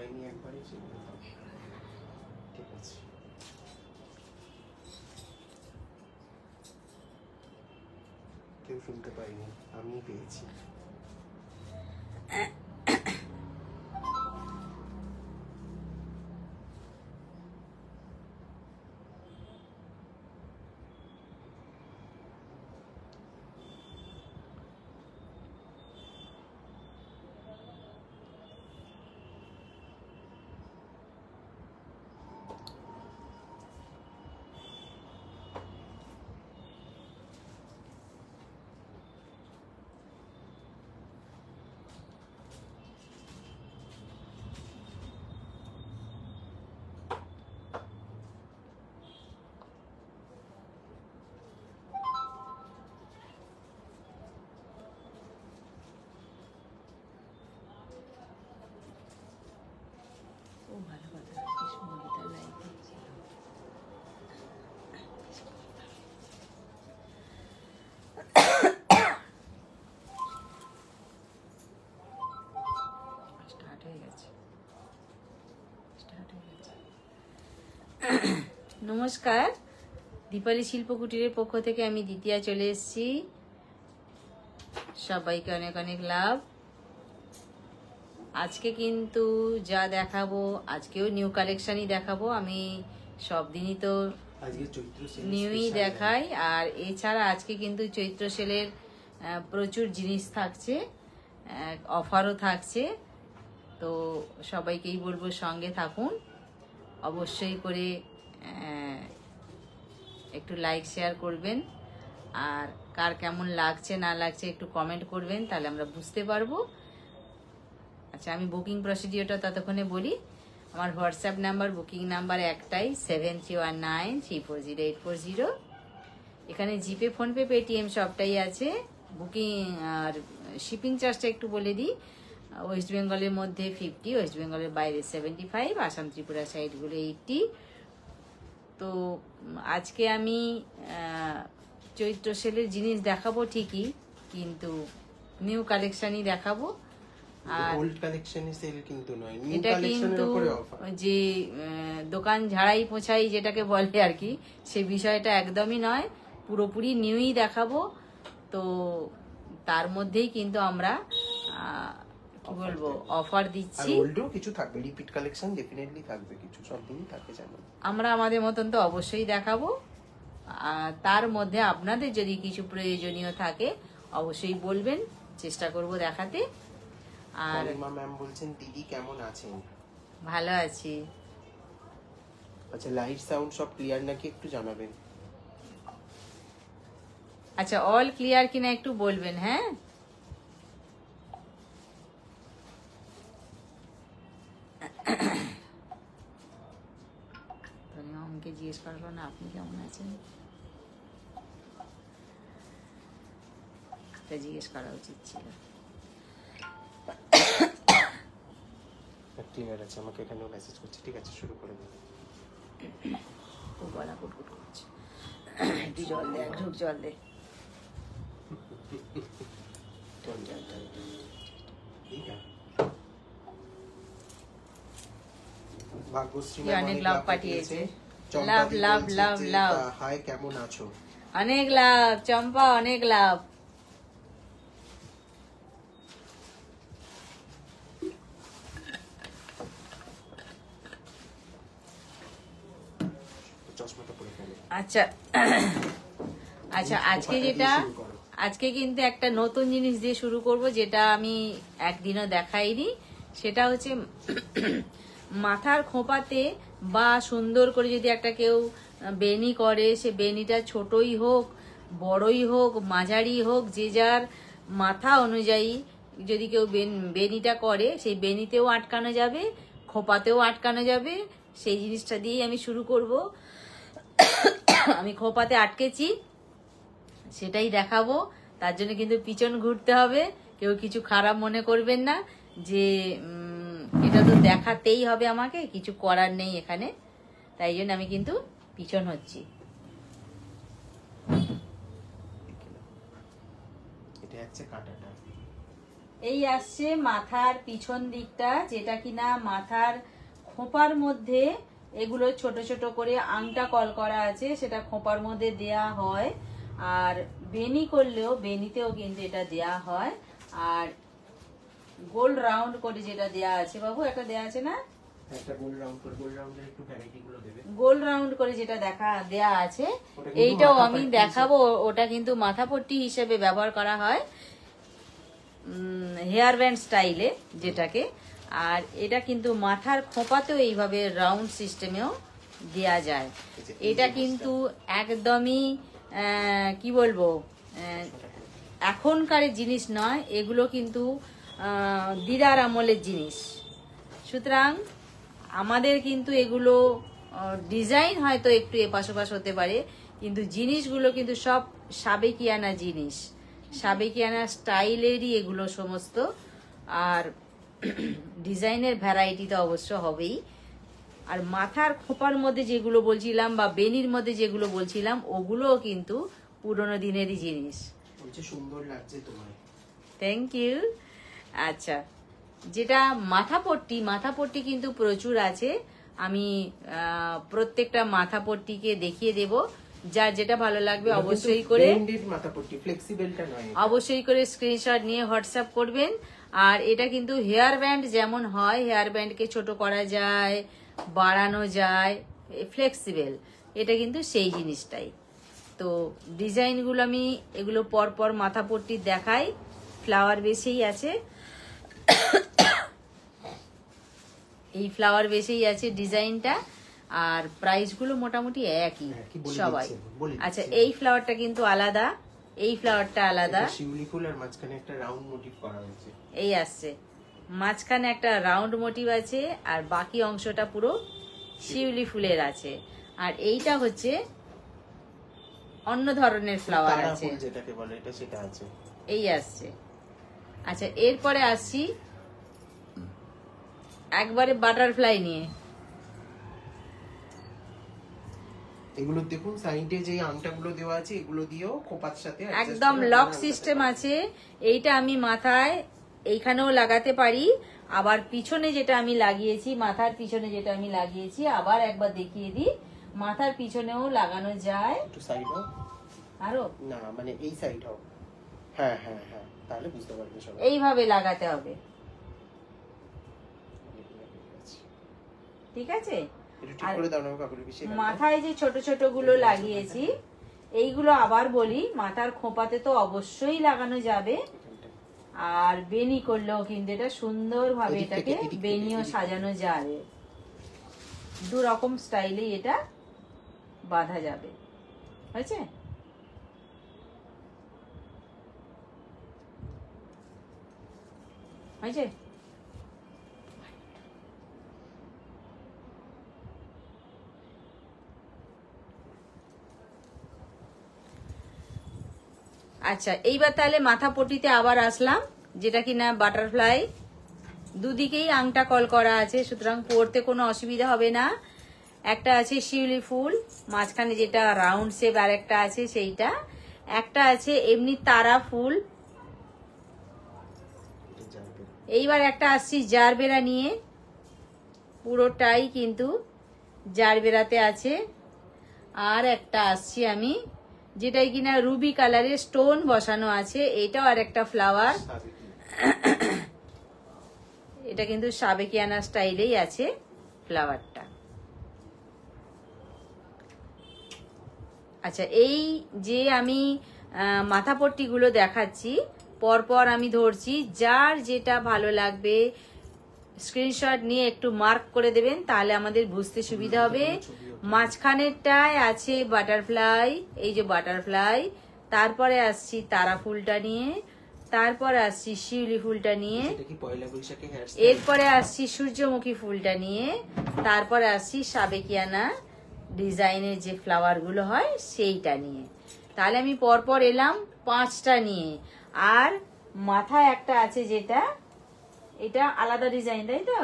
হয়নি একবারই, সেগুলো ঠিক আছে। কেউ শুনতে পাইনি, আমিই পেয়েছি। ভালো কথা, সুন্দর লাইট দিচ্ছে। স্টার্ট হয়ে গেছে। নমস্কার, দীপালি শিল্প কুটিরের পক্ষ থেকে আমি দ্বিতীয়া চলে এসেছি। সবাইকে অনেক অনেক লাভ। আজকে কিন্তু যা দেখাবো, আজকেও নিউ কালেকশনই দেখাবো। আমি সব দিনই তো নিউই দেখাই, আর এছাড়া আজকে কিন্তু চৈত্র সেলের প্রচুর জিনিস থাকছে, অফারও থাকছে। তো সবাইকেই বলবো সঙ্গে থাকুন, অবশ্যই করে একটু লাইক শেয়ার করবেন, আর কার কেমন লাগছে না লাগছে একটু কমেন্ট করবেন, তাহলে আমরা বুঝতে পারবো। আচ্ছা, আমি বুকিং প্রসিডিওরটা ততক্ষণে বলি। আমার হোয়াটসঅ্যাপ নাম্বার, বুকিং নাম্বার একটাই, 7319340840। এখানে জিপে, ফোনপে, পেটিএম সবটাই আছে। বুকিং আর শিপিং চার্জটা একটু বলে দিই। ওয়েস্ট বেঙ্গলের মধ্যে 50, ওয়েস্ট বেঙ্গলের বাইরে 75, আসাম ত্রিপুরা সাইডগুলো 80। তো আজকে আমি চৈত্র সেলের জিনিস দেখাবো ঠিকই, কিন্তু নিউ কালেকশনই দেখাবো। আর ওল্ড কালেকশনে সেল কিন্তু নয়, নিউ এটা কালেকশনের কিন্তু উপরে অফার। যে দোকান ঝাড়াই পোছাই যেটাকে বলে আর কি, সে বিষয়টা একদমই নয়, পুরোপুরি নিউই দেখাবো। তো তার মধ্যেই কিন্তু আমরা কি বলবো, অফার দিচ্ছি। আর ওল্ডও কিছু থাকবে, রিপিট কালেকশন ডেফিনেটলি থাকবে, কিছু সব দিনই থাকে যেমন। আমরা আমাদের মতন তো অবশ্যই দেখাবো। তার মধ্যে আপনাদের যদি কিছু প্রয়োজনীয় থাকে অবশ্যই বলবেন, চেষ্টা করব দেখাতে। আর ম্যাম বলছেন দিদি কেমন আছেন? ভালো আছি। আচ্ছা, লাইট সাউন্ড সব ক্লিয়ার নাকি একটু জানাবেন। আচ্ছা, অল ক্লিয়ার কিনা একটু বলবেন। হ্যাঁ, আমাকে জিজ্ঞেস করলো না আপনি কেমন আছেন, এটা জিজ্ঞেস করা উচিত ছিল। ক্লিয়ার আছে, আমাকে এখানেও মেসেজ করছে। ঠিক আছে, শুরু করে দিন। খুব গলা কুটকুট করছে, একটু জল দে, এক ঢোক জল দে। ভাগ্যশ্রী অনেক লাভ পাঠিয়েছে। লাভ লাভ লাভ লাভ। হাই, কেমন আছো? অনেক লাভ চম্পা, অনেক লাভ। আচ্ছা আচ্ছা, আজকে কিন্তু একটা নতুন জিনিস দিয়ে শুরু করব, যেটা আমি একদিনও দেখাইনি। সেটা হচ্ছে মাথার খোঁপাতে বা সুন্দর করে যদি একটা কেউ বেনি করে, সে বেনিটা ছোটই হোক, বড়ই হোক, মাঝারি হোক, যে যার মাথা অনুযায়ী যদি কেউ বেনিটা করে, সেই বেনিতেও আটকানো যাবে, খোঁপাতেও আটকানো যাবে। সেই জিনিসটা দিয়েই আমি শুরু করব। আমি খোঁপাতে আটকেছি, সেটাই দেখাবো। তার জন্য কিন্তু পিছন ঘুরতে হবে, কেউ কিছু খারাপ মনে করবেন না যে এটা তো দেখাতেই হবে, আমাকে কিছু করার নেই এখানে। তাই জন্য আমি কিন্তু পিছন হচ্ছি। এই আসছে মাথার পিছন দিকটা, যেটা কিনা মাথার খোঁপার মধ্যে এগুলো ছোট ছোট করে আংটা কল করা আছে, সেটা খোঁপার মধ্যে দেয়া হয়। আর বেনি করলেও বেনিতেও কিন্তু এটা দেয়া হয়। আর গোল রাউন্ড করে যেটা দেয়া আছে, বাবু একটা দেয়া আছে না, একটা গোল রাউন্ড করে, গোল রাউন্ডের একটু ভ্যারাইটি গুলো দেবে। গোল রাউন্ড করে যেটা দেয়া আছে, এইটাও আমি দেখাবো। ওটা কিন্তু মাথাপট্টি হিসেবে ব্যবহার করা হয়, হেয়ার ব্যান্ড স্টাইলে যেটাকে। আর এটা কিন্তু মাথার খোঁপাতেও এইভাবে রাউন্ড সিস্টেমেও দেয়া যায়। এটা কিন্তু একদমই কি বলবো, এখনকার জিনিস নয়, এগুলো কিন্তু দিদার আমলের জিনিস। সুতরাং আমাদের কিন্তু এগুলো ডিজাইন হয়তো একটু এপাশ ওপাশ হতে পারে, কিন্তু জিনিসগুলো কিন্তু সব সাবেকিয়ানা জিনিস, সাবেকিয়ানা স্টাইলেরই এগুলো সমস্ত। আর ডিজাইনের ভ্যারাইটি তো অবশ্য হবেই। আর মাথার খোপার মধ্যে যেগুলো বলছিলাম বা বেনির মধ্যে যেগুলো বলছিলাম, ওগুলোও কিন্তু পুরোনো দিনেরই জিনিস। সুন্দর লাগছে তোমার, থ্যাংক ইউ। আচ্ছা, যেটা মাথাপট্টি কিন্তু প্রচুর আছে। আমি প্রত্যেকটা মাথাপট্টিকে দেখিয়ে দেব, যার যেটা ভালো লাগবে অবশ্যই করে অবশ্যই করে স্ক্রিনশট নিয়ে হোয়াটসঅ্যাপ করবেন। আর এটা কিন্তু হেয়ার ব্যান্ড যেমন হয়, হেয়ার ব্যান্ডকে ছোট করা যায়, বাড়ানো যায়, ফ্লেক্সিবল, এটা কিন্তু সেই জিনিসটাই। তো ডিজাইনগুলো আমি এগুলো পরপর মাথাপট্টি দেখাই। ফ্লাওয়ার বেসেই আছে, এই ফ্লাওয়ার বেসেই আছে ডিজাইনটা। আর প্রাইসগুলো মোটামুটি একই সবাই। আচ্ছা, এই ফ্লাওয়ারটা কিন্তু আলাদা, এই ফ্লাওয়ারটা আলাদা। শিউলি ফুল আর মাঝখানে একটা রাউন্ড মোটিভ করা হয়েছে, এই আসছে মাঝখানে একটা রাউন্ড মোটিভ আছে, আর বাকি অংশটা পুরো শিউলি ফুলের আছে। আর এইটা হচ্ছে অন্য ধরনের ফ্লাওয়ার আছে, যেটাকে বলে এটা সেটা আছে, এই আসছে। আচ্ছা, এরপরে আসছি একবারে বাটারফ্লাই নিয়ে। এগুলো দেখুন সাইডে যে আংটাগুলো দেওয়া আছে, এগুলো দিয়েও খোপার সাথে একদম লক সিস্টেম আছে। এইটা আমি মাথায় এইখানেও লাগাতে পারি, আবার পিছনে যেটা আমি লাগিয়েছি, মাথার পিছনে যেটা আমি লাগিয়েছি, আবার একবার দেখিয়ে দিই, মাথার পিছনেও লাগানো যায়। একটু সাইড হোক, আরো না মানে এই সাইড হোক, হ্যাঁ হ্যাঁ হ্যাঁ, তাহলে বুঝতে পারবে সবাই। এইভাবে লাগাতে হবে, ঠিক আছে। মাথায় যে ছোট ছোট গুলো লাগিয়েছি, এইগুলো আবার বলি, মাথার খোঁপাতে তো অবশ্যই লাগানো যাবে। আর বেনি করলেও কিন্তু এটা সুন্দরভাবে এটাকে বেনিও সাজানো যাবে, দু রকম স্টাইলে এটা বাঁধা যাবে। হয়েছে? হয়েছে? আচ্ছা, এইবার তাহলে মাথাপট্টিতে আবার আসলাম, যেটা কিনা বাটারফ্লাই, দুদিকেই আংটা কল করা আছে, সুতরাং পরতে কোনো অসুবিধা হবে না। একটা আছে শিউলি ফুল, মাঝখানে যেটা রাউন্ড শেপ, আর একটা আছে সেইটা, একটা আছে এমনি তারা ফুল। এইবার একটা আসছি জারবেরা নিয়ে, পুরোটাই কিন্তু জারবেরাতে আছে। আর একটা আসছি আমি, যেটাই কিনা রুবি কালারের স্টোন বসানো আছে, এটাও আর একটা ফ্লাওয়ার। এটা কিন্তু সাবেকিয়ানা স্টাইলেই আছে ফ্লাওয়ারটা। আচ্ছা, এই যে আমি মাথাপট্টি গুলো দেখাচ্ছি, পরপর আমি ধরছি, যার যেটা ভালো লাগবে স্ক্রিনশট নিয়ে একটু মার্ক করে দেবেন, তাহলে আমাদের বুঝতে সুবিধা হবে। মাঝখানেরটায় আছে বাটারফ্লাই, এই যে বাটারফ্লাই, তারপরে আসছি তারা ফুলটা নিয়ে, তারপরে আসছি শিউলি ফুলটা নিয়ে, এরপরে আসছি সূর্যমুখী ফুলটা নিয়ে, তারপরে আসছি সাবেকিয়ানা ডিজাইনের যে ফ্লাওয়ার গুলো হয় সেইটা নিয়ে। তাহলে আমি পরপর এলাম 5টা নিয়ে। আর মাথায় একটা আছে যেটা, এটা আলাদা ডিজাইন, তাই তো?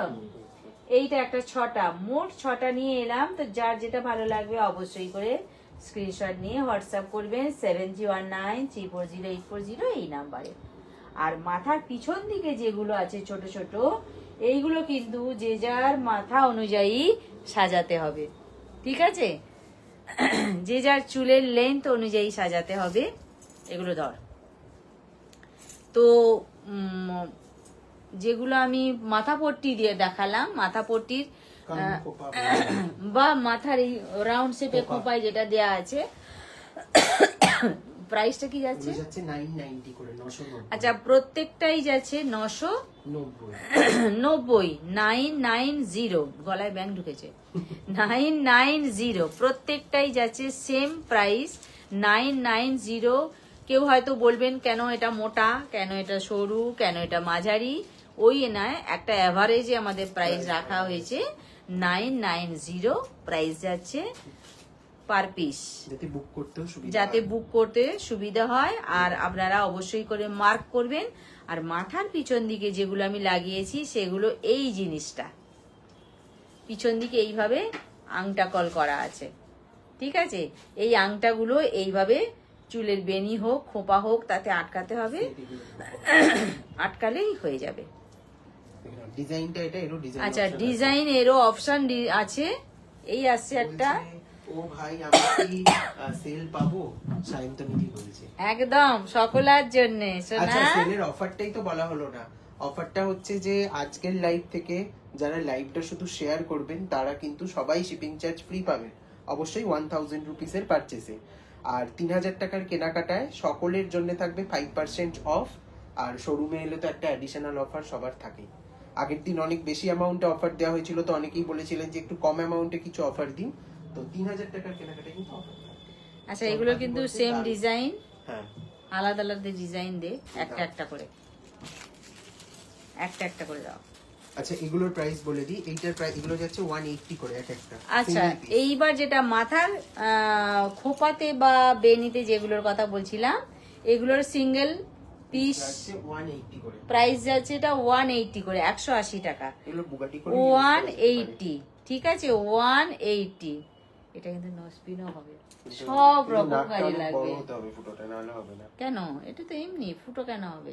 এইটা একটা 6টা, মোট 6টা নিয়ে এলাম। তো যার যেটা ভালো লাগবে অবশ্যই করে স্ক্রিনশট নিয়ে হোয়াটসঅ্যাপ করবেন 7319340840 এই নাম্বারে। আর মাথার পিছন দিকে যেগুলো আছে ছোট ছোট, এইগুলো কিন্তু যে যার মাথা অনুযায়ী সাজাতে হবে, ঠিক আছে? যে যার চুলের লেন্থ অনুযায়ী সাজাতে হবে। এগুলো ধর। তো যেগুলো আমি মাথা পট্টি দিয়ে দেখালাম, মাথা পট্টির বা মাথার এই রাউন্ড শেপে খোপায় যেটা দেয়া আছে, প্রাইসটা কি যাচ্ছে? 990 করে, 990। আচ্ছা, প্রত্যেকটাই যাচ্ছে 990, 990। গলায় ব্যাং ঢুকেছে। 990 প্রত্যেকটাই যাচ্ছে সেম প্রাইস, 990। কেউ হয়তো বলবেন কেন এটা মোটা, কেন এটা সরু, কেন এটা মাঝারি, ওই নয়, একটা অ্যাভারেজে আমাদের প্রাইস রাখা হয়েছে। 990 প্রাইস যাচ্ছে পার পিস, যাতে বুক করতে সুবিধা হয়। আর আপনারা অবশ্যই করে মার্ক করবেন। আর মাথার পিছন দিকে যেগুলো আমি লাগিয়েছি সেগুলো এই জিনিসটা পিছন দিকে এইভাবে আংটা কল করা আছে, ঠিক আছে? এই আংটাগুলো এইভাবে চুলের বেনি হোক, খোপা হোক, তাতে আটকাতে হবে, আটকালেই হয়ে যাবে। আচ্ছা, ডিজাইন এরও অপশন আছে। এই আসছে একটা, ও ভাই আমি কি সেল পাবো? সায়ন্তনীদি বলছে একদম সকলের জন্য। আচ্ছা, সেলের অফারটাই তো বলা হলো না। অফারটা হচ্ছে যে আজকের লাইভ থেকে যারা লাইভটা শুধু শেয়ার করবেন তারা কিন্তু সবাই শিপিং চার্জ ফ্রি পাবেন, অবশ্যই 1000 রুপিসের পারচেসে। আর 3000 টাকার কেনাকাটায় সকলের জন্য থাকবে 5% অফ। আর শোরুমে এলে তো একটা অ্যাডিশনাল অফার সবার থাকে। আগের দিন অনেক বেশি অ্যামাউন্টে অফার দেওয়া হয়েছিল, তো অনেকেই বলেছিলেন যে একটু কম অ্যামাউন্টে কিছু অফার দিন, তো 3000 টাকার কেনাকাটায় কিন্তু অফার থাকবে। আচ্ছা, এগুলো কিন্তু সেম ডিজাইন, হ্যাঁ, আলাদা আলাদা ডিজাইন দে, একটা একটা করে, একটা একটা করে দাও। আচ্ছা, এগুলোর প্রাইস বলে দিই। এইটার প্রাইস, এগুলো যাচ্ছে 180 করে এক একটা। আচ্ছা, এইবার যেটা মাথার খোপাতে বা বেনিতে যেগুলোর কথা বলছিলাম, এগুলোর সিঙ্গেল পিস 180 করে প্রাইস যাচ্ছে, এটা 180 করে, 180 টাকা। এগুলো বুগাটি করে 180, ঠিক আছে, 180। এটা কিন্তু নসপিনও হবে, সব রকম কাজে লাগবে। কেন? এটা তো এমনি ফুটো কেন হবে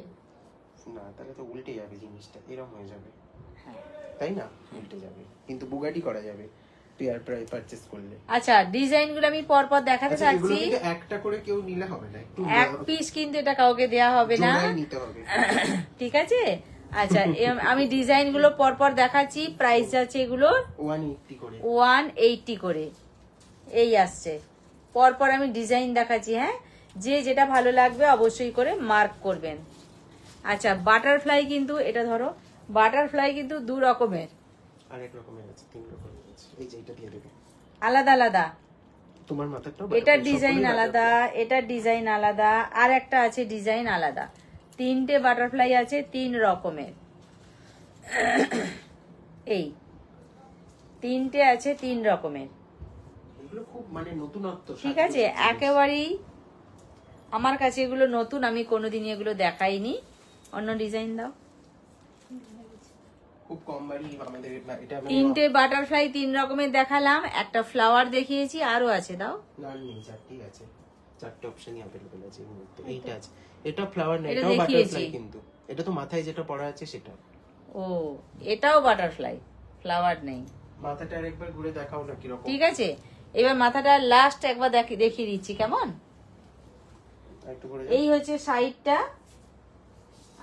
না? তাহলে তো উল্টে যাবে জিনিসটা, এরকম হয়ে যাবে, তাই না? উল্টে যাবে, কিন্তু বুগাটি করা যাবে পেয়ার প্রাইস পারচেজ করলে। আচ্ছা, ডিজাইন গুলো আমি পর পর দেখাতে থাকছি। একটা করে কেউ নিলে হবে না, একটু এক পিস কিন্তু এটা কাউকে দেয়া হবে না, নিতে হবে, ঠিক আছে? আচ্ছা, আমি ডিজাইন গুলো পর পর দেখাচ্ছি। প্রাইস যাচ্ছে এগুলো 180 করে, 180 করে। এই আসছে, পর পর আমি ডিজাইন দেখাচ্ছি। হ্যাঁ, যে যেটা ভালো লাগবে অবশ্যই করে মার্ক করবেন। আচ্ছা, বাটারফ্লাই কিন্তু, এটা ধরো, বাটারফ্লাই কিন্তু দু রকমের, আরেক রকমের আছে, তিন রকমের আছে। এই যে এটা দিয়ে দেবে, আলাদা আলাদা। তোমার মাথাটাও এটার ডিজাইন আলাদা, এটার ডিজাইন আলাদা, আর একটা আছে ডিজাইন আলাদা। তিনটে বাটারফ্লাই আছে, তিন রকমের। এই তিনটে আছে, তিন রকমের। এগুলো খুব মানে নতুনত্ব, ঠিক আছে, একেবারেই আমার কাছে এগুলো নতুন, আমি কোনোদিনই এগুলো দেখাইনি। অন্য ডিজাইন দাও। খুব কম বাড়ি আমাদের এটা। তিনটে বাটারফ্লাই তিন রকমের দেখালাম, একটা ফ্লাওয়ার দেখিয়েছি, আরো আছে, দাও। না, নেই, চারটেই আছে, চারটে অপশনই अवेलेबल আছে এই মুহূর্তে। এইটা আছে, এটা ফ্লাওয়ার না, এটা এটাও দেখিয়েছি বাটারফ্লাই, কিন্তু এটা তো মাথায় যেটা পড়া আছে সেটা। ও, এটাও বাটারফ্লাই, ফ্লাওয়ার নেই। মাথাটা আরেকবার ঘুরে দেখাও না কিরকম। ঠিক আছে, এবার মাথাটা লাস্ট একবার দেখিয়ে দিচ্ছি, কেমন? একটু ঘুরে এই হচ্ছে সাইডটা,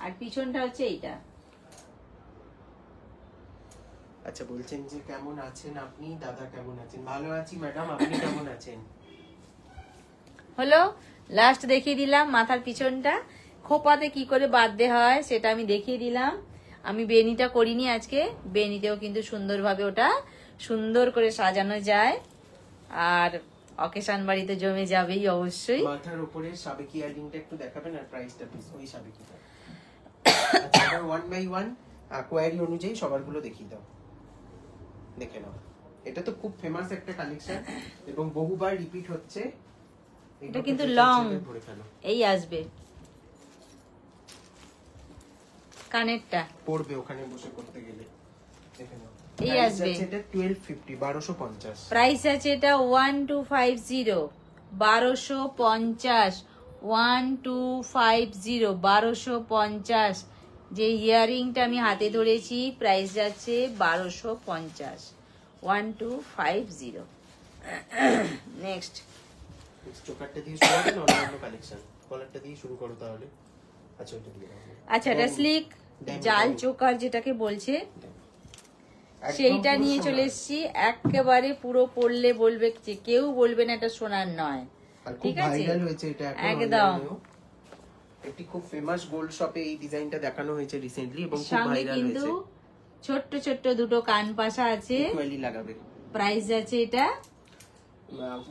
আর পিছনটা হচ্ছে এইটা। আচ্ছা, বলছেন যে কেমন আছেন আপনি? দাদা কেমন আছেন? ভালো আছি ম্যাডাম, আপনি কেমন আছেন? হলো, লাস্ট দেখিয়ে দিলাম মাথার পিছনটা। খোপাতে কি করে বাঁধতে হয় সেটা আমি দেখিয়ে দিলাম। আমি বেনিটা করিনি আজকে, বেনিতেও কিন্তু সুন্দরভাবে ওটা সুন্দর করে সাজানো যায়, আর অকেশন বাড়িতে জমে যাবেই অবশ্যই। মাথার উপরে সাবেকি ইয়ারিংটা একটু দেখাবেন, আর প্রাইসটা প্লিজ ওই সাবেকিটা। আচ্ছা, এবার 1 বাই 1 কোয়ারি অনুযায়ী সবারগুলো দেখিয়ে দাও, দেখে নাও। এটা তো খুব ফেমাস একটা কালেকশন এবং বহুবার রিপিট হচ্ছে। এটা কিন্তু লং, এই আসবে কানেরটা, পড়বে ওখানে বসে করতে গেলে, দেখে নাও। এই আসবে, এটা 1250, 1250 প্রাইস আছে। এটা 1250, 1250 1250, 1250। যে ইয়াররিংটা আমি হাতে ধরেছি প্রাইস যাচ্ছে 1250, 1250। নেক্সট চোকারটা দিয়ে শুরু করো না অন্য কালেকশন? কলারটা দিয়ে শুরু করো তাহলে। আচ্ছা ওটা দিয়ে দাও। আচ্ছা, এটা স্লিক জাল চোকার যেটাকে বলছে, সেইটা নিয়ে চলে এসেছি। একেবারে পুরো পড়লে বলবে যে কেউ বলবে না এটা সোনার নয়, ঠিক আছে? ভাইরাল হয়েছে এটা এখন একদম। একটি খুব ফেমাস গোল্ড শপে এই ডিজাইনটা দেখানো হয়েছে রিসেন্টলি এবং খুব সঙ্গে ভাইরাল কিন্তু হয়েছে। ছোট্ট ছোট্ট দুটো কান পাশা আছে। ইকুয়ালি লাগাবে। প্রাইস যাচ্ছে এটা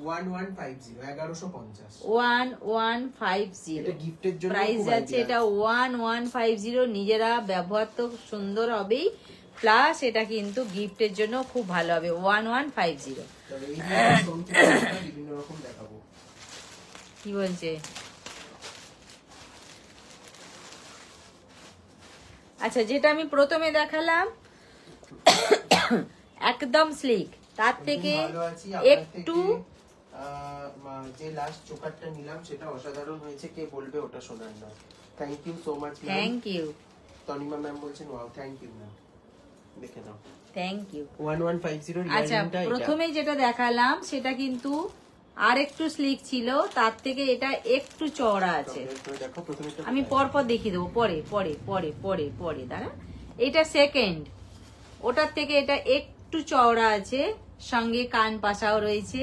1150, 1150। 1150। এটা গিফটের জন্য প্রাইস খুব যাচ্ছে idea এটা 1150। নিজেরা ব্যবহার তো সুন্দর হবেই, প্লাস এটা কিন্তু গিফটের জন্য খুব ভালো হবে। 1150। তবে এই ধরনের stone টা বিভিন্ন রকম দেখাবো। কি বলছে? আচ্ছা, যেটা আমি প্রথমে দেখালাম একদম স্লিক, তার থেকে ভালো আছি। আপনার একটু থেকে যে লাস্ট চোকারটা নিলাম সেটা অসাধারণ হয়েছে, কে বলবে ওটা সোনার নয়। Thank you so much ma'am. Thank you. Tanima ma'am বলছেন ওয়াও, থ্যাংক ইউ ম্যাম। দেখে নাও থ্যাংক ইউ। 1150 এর আচ্ছা, ইয়ারিংটা এটা। প্রথমে যেটা দেখালাম সেটা কিন্তু আর একটু স্লিক ছিল, তার থেকে এটা একটু চওড়া আছে। দেখো প্রথমে আমি পরপর দেখিয়ে দেবো, পরে পরে পরে পরে পরে দাঁড়া। এটা সেকেন্ড, ওটার থেকে এটা একটু চওড়া আছে, সঙ্গে কান পাশাও রয়েছে।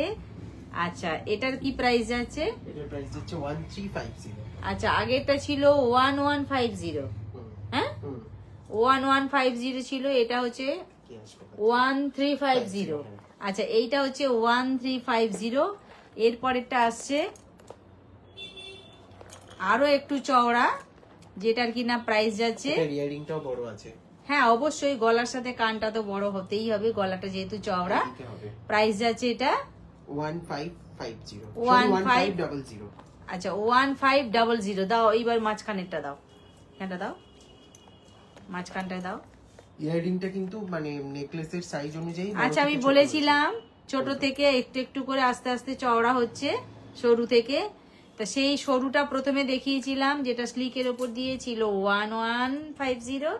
আচ্ছা, এটার কি প্রাইস আছে? এটার প্রাইস হচ্ছে 1350। আচ্ছা, আগেরটা ছিল 1150। হ্যাঁ, 1150 ছিল, এটা হচ্ছে কি আসবে? 1350। আচ্ছা, এইটা হচ্ছে 1350। এরপরেরটা আসছে আরো একটু চওড়া, যেটার কিনা প্রাইস যাচ্ছে, এটার ইয়ারিংটাও বড় আছে। হ্যাঁ অবশ্যই, গলার সাথে কানটা তো বড় হতেই হবে, গলাটা যেহেতু চওড়া। দিতে হবে। প্রাইস যাচ্ছে এটা 1550। 1500। আচ্ছা, 1500 দাও। এইবার মাঝখানেরটা দাও, এখানটা দাও, মাঝখানটা দাও। ইয়ারিংটা কিন্তু মানে নেকলেসের সাইজ অনুযায়ী বড় আচ্ছা, আমি থেকে ছোট বলেছিলাম ছোট থেকে একটু একটু করে আস্তে আস্তে চওড়া হচ্ছে, সরু থেকে। তা সেই সরুটা প্রথমে দেখিয়েছিলাম, যেটা স্লিকের ওপর দিয়ে ছিল 1150,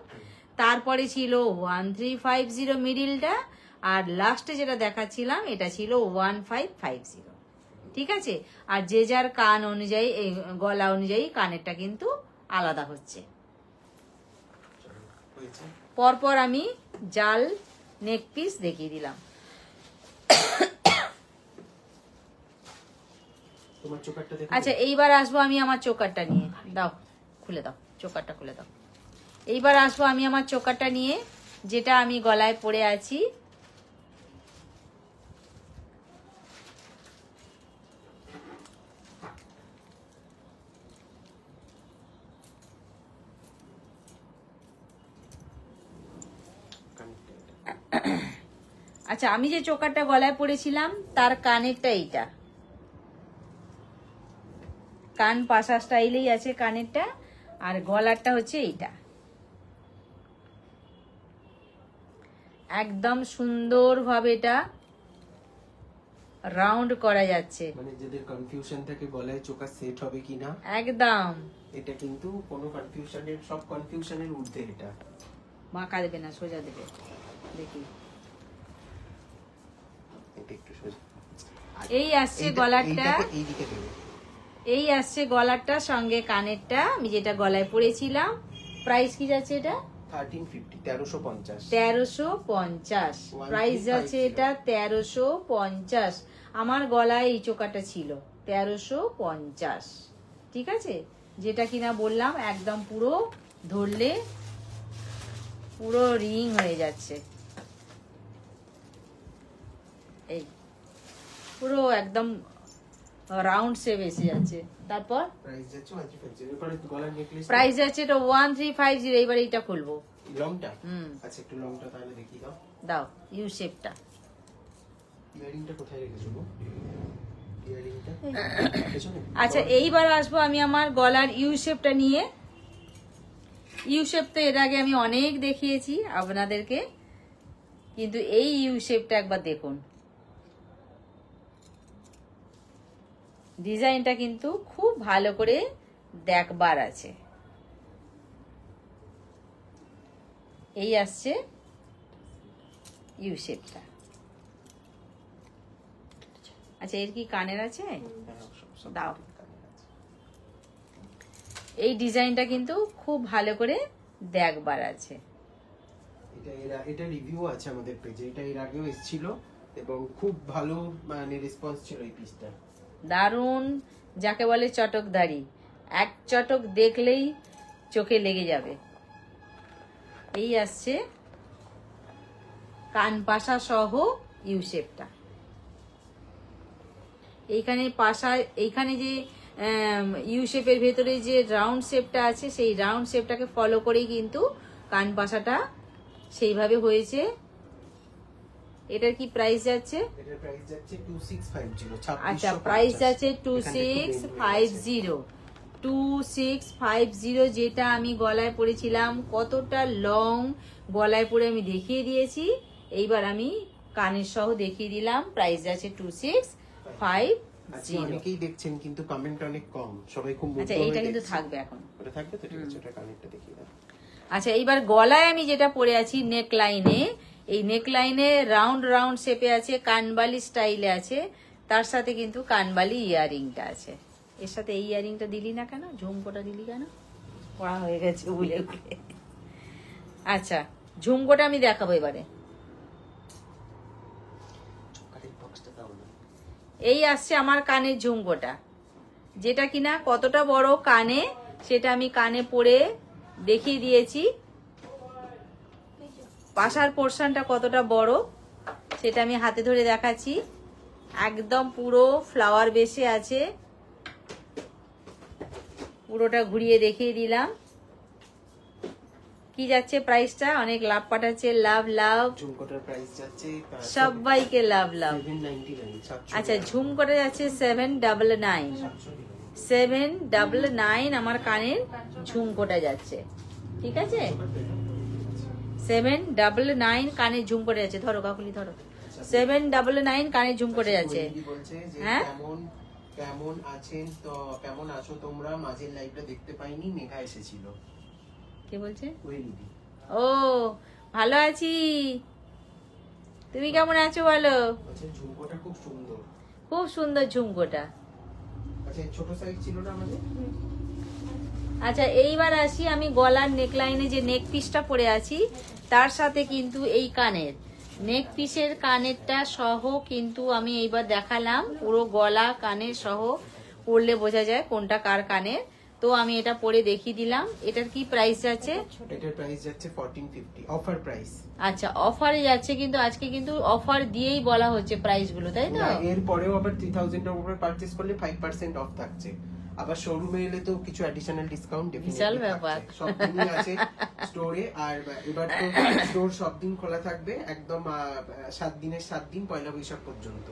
তারপরে ছিল 1350 মিডিলটা, আর লাস্টে যেটা দেখাচ্ছিলাম এটা ছিল 1550। ঠিক আছে? আর যে যার কান অনুযায়ী, গলা অনুযায়ী কানেরটা কিন্তু আলাদা হচ্ছে। হয়েছে। পরপর আমি জাল নেক পিস দেখিয়ে দিলাম। তোমার চোকারটা দেখো। আচ্ছা, এইবার আসবো আমি আমার চোকারটা নিয়ে। দাও, খুলে দাও, চোকারটা খুলে দাও। এইবার আসবো আমি আমার চোকারটা নিয়ে, যেটা আমি গলায় পরে আছি। আচ্ছা, আমি যে চোকারটা গলায় পরেছিলাম তার কানেরটা এইটা, কান পাশা স্টাইলেই আছে কানেরটা, আর গলারটা হচ্ছে এইটা। একদম সুন্দরভাবে এটা রাউন্ড করা যাচ্ছে। মানে যাদের কনফিউশন থাকে গলায় চোকার সেট হবে কিনা, একদম এটা কিন্তু কোনো কনফিউশনের, সব কনফিউশনের ঊর্ধ্বে এটা। বাঁকা দেবে না, সোজা দেবে। দেখি, এটা একটু সোজা। এই আসছে গলারটা, এইদিকে দেবে। এই আসছে গলারটা, সঙ্গে কানেরটা আমি যেটা গলায় পরেছিলাম। প্রাইস কি যাচ্ছে এটা? 1350, 1350। 1350 প্রাইস যাচ্ছে এটা, 1350। আমার গলায় এই চোকাটা ছিল 1350। ঠিক আছে? যেটা কিনা বললাম একদম পুরো ধরলে পুরো রিং হয়ে যাচ্ছে, এই পুরো একদম রাউন্ড শেপ এসে যাচ্ছে। তারপর প্রাইস যাচ্ছে 1350। এরপরে গলার নেকলেস প্রাইস যাচ্ছে এটা 1350। এবার এইটা খুলবো। লংটা। হুম, আচ্ছা, একটু লংটা তাহলে দেখিয়ে দাও। দাও ইউ শেপটা। ইয়ারিংটা কোথায় রেখেছো গো? ইয়ারিংটা পেছনে? আচ্ছা, এইবার আসবো আমি আমার গলার ইউ শেপটা নিয়ে। ইউ শেপ তো এর আগে আমি অনেক দেখিয়েছি আপনাদেরকে, কিন্তু এই ইউ শেপটা একবার দেখুন। ডিজাইনটা কিন্তু খুব ভালো করে দেখবার আছে। এই আসছে ইউ শেপটা। আচ্ছা, এর কি কানের আছে? দাও। এই ডিজাইনটা কিন্তু খুব ভালো করে দেখবার আছে। এটা রিভিউ আছে আমাদের পেজে, এটা এর আগেও এসেছিল এবং খুব ভালো মানে রেসপন্স ছিল এই পিসটা। দারুণ, যাকে বলে চটকদারি, এক চটক দেখলেই চোখে লেগে যাবে। এই আসছে কান পাশা সহ ইউ শেপটা। এইখানে পাশা, এইখানে যে ইউ শেপের ভেতরে যে রাউন্ড শেপটা আছে, সেই রাউন্ড শেপটাকে ফলো করেই কিন্তু কান পাশাটা সেইভাবে হয়েছে। এটার কি প্রাইস যাচ্ছে? এটার প্রাইস যাচ্ছে 2650। আচ্ছা, প্রাইস যাচ্ছে 2650। 2650, যেটা আমি গলায় পরেছিলাম, কতটা লং গলায় পরে আমি দেখিয়ে দিয়েছি। এইবার আমি কানের সহ দেখিয়ে দিলাম। প্রাইস যাচ্ছে 2650। অনেকেই দেখছেন কিন্তু কমেন্ট অনেক কম, সবাই খুব মুগ্ধ আচ্ছা, হয়ে এইটা কিন্তু দেখছে। থাকবে এখন। ওটা থাকবে তো, ঠিক আছে, ওটা কানেরটা দেখিয়ে দাও। আচ্ছা, এইবার গলায় আমি যেটা পরে আছি নেক লাইনে, এই নেক লাইনে রাউন্ড রাউন্ড শেপে আছে, কানবালি স্টাইলে আছে, তার সাথে কিন্তু কানবালি ইয়ারিংটা আছে। এর সাথে এই ইয়ারিংটা দিলি না কেন? ঝুমকোটা দিলি কেন? পড়া হয়ে গেছে ভুলে ভুলে। আচ্ছা, ঝুমকোটা আমি দেখাবো এবারে। এই আসছে আমার কানের ঝুমকোটা, যেটা কিনা কতটা বড় কানে সেটা আমি কানে পরে দেখিয়ে দিয়েছি। পাশার পোর্শনটা কতটা বড় সেটা আমি হাতে ধরে দেখাচ্ছি। একদম পুরো ফ্লাওয়ার বেসে আছে, পুরোটা ঘুরিয়ে দেখিয়ে দিলাম। কি যাচ্ছে প্রাইসটা? অনেক লাভ পাঠাচ্ছে, লাভ লাভ। ঝুমকোটার প্রাইস যাচ্ছে সবাইকে লাভ লাভ। 799। আচ্ছা, ঝুমকোটা যাচ্ছে 799। 799 আমার কানের ঝুমকোটা যাচ্ছে, ঠিক আছে? 799 কানের ঝুমকোটা যাচ্ছে। ধরো কাকুলি, ধরো। 799 কানের ঝুমকোটা যাচ্ছে। হ্যাঁ, কেমন আছেন? তো কেমন আছো তোমরা? মাঝের লাইভটা দেখতে পাইনি, মেঘা এসেছিল। কি বলছে? ওয়েলিদি। ও, ভালো আছি, তুমি কেমন আছো বলো? আচ্ছা, ঝুমকোটা খুব সুন্দর, খুব সুন্দর ঝুমকোটা। আচ্ছা, ছোট সাইজ ছিল না আমাদের? আচ্ছা, এইবার আসি আমি গলার নেকলাইনে যে নেক পিসটা পরে আছি, তার সাথে কিন্তু এই কানের নেক পিসের কানেরটা সহ কিন্তু আমি এইবার দেখালাম। পুরো গলা কানের সহ পরলে বোঝা যায় কোনটা কার কানের। তো আমি এটা পরে দেখিয়ে দিলাম। এটার কি প্রাইস যাচ্ছে? এটার প্রাইস যাচ্ছে 1450, অফার প্রাইস। আচ্ছা, অফারে যাচ্ছে, কিন্তু আজকে কিন্তু অফার দিয়েই বলা হচ্ছে প্রাইস গুলো, তাই তো? এর পরেও আবার 3000 এর উপরে পারচেজ করলে 5% অফ থাকছে। আবার শোরুমে এলে তো কিছু অ্যাডিশনাল ডিসকাউন্ট বিশাল ব্যাপার। সব দিনই আছে স্টোরে। আর এবার তো স্টোর সব দিন খোলা থাকবে, একদম 7 দিনের 7 দিন, পয়লা বৈশাখ পর্যন্ত।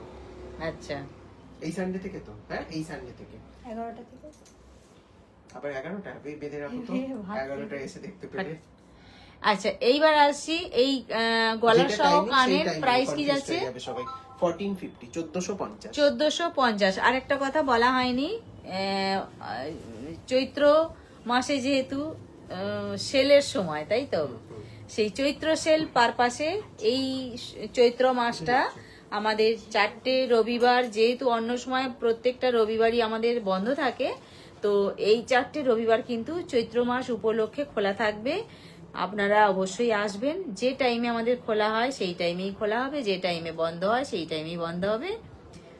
আচ্ছা, এই সানডে থেকে তো, হ্যাঁ, এই সানডে থেকে 11টা থেকে আবার 11টা বেঁধে রাখো তো, 11টা এসে দেখতে পেলে। আচ্ছা, এইবার আসছি এই গলা সহ কানের প্রাইস কি যাচ্ছে? সবাই 1450, 1450। 1450। আরেকটা কথা বলা হয়নি, চৈত্র মাসে যেহেতু সেলের সময়, তাই তো? সেই চৈত্র সেল পারপাসে এই চৈত্র মাসটা আমাদের 4টে রবিবার, যেহেতু অন্য সময় প্রত্যেকটা রবিবারই আমাদের বন্ধ থাকে, তো এই 4টে রবিবার কিন্তু চৈত্র মাস উপলক্ষে খোলা থাকবে। আপনারা অবশ্যই আসবেন। যে টাইমে আমাদের খোলা হয় সেই টাইমেই খোলা হবে, যে টাইমে বন্ধ হয় সেই টাইমেই বন্ধ হবে,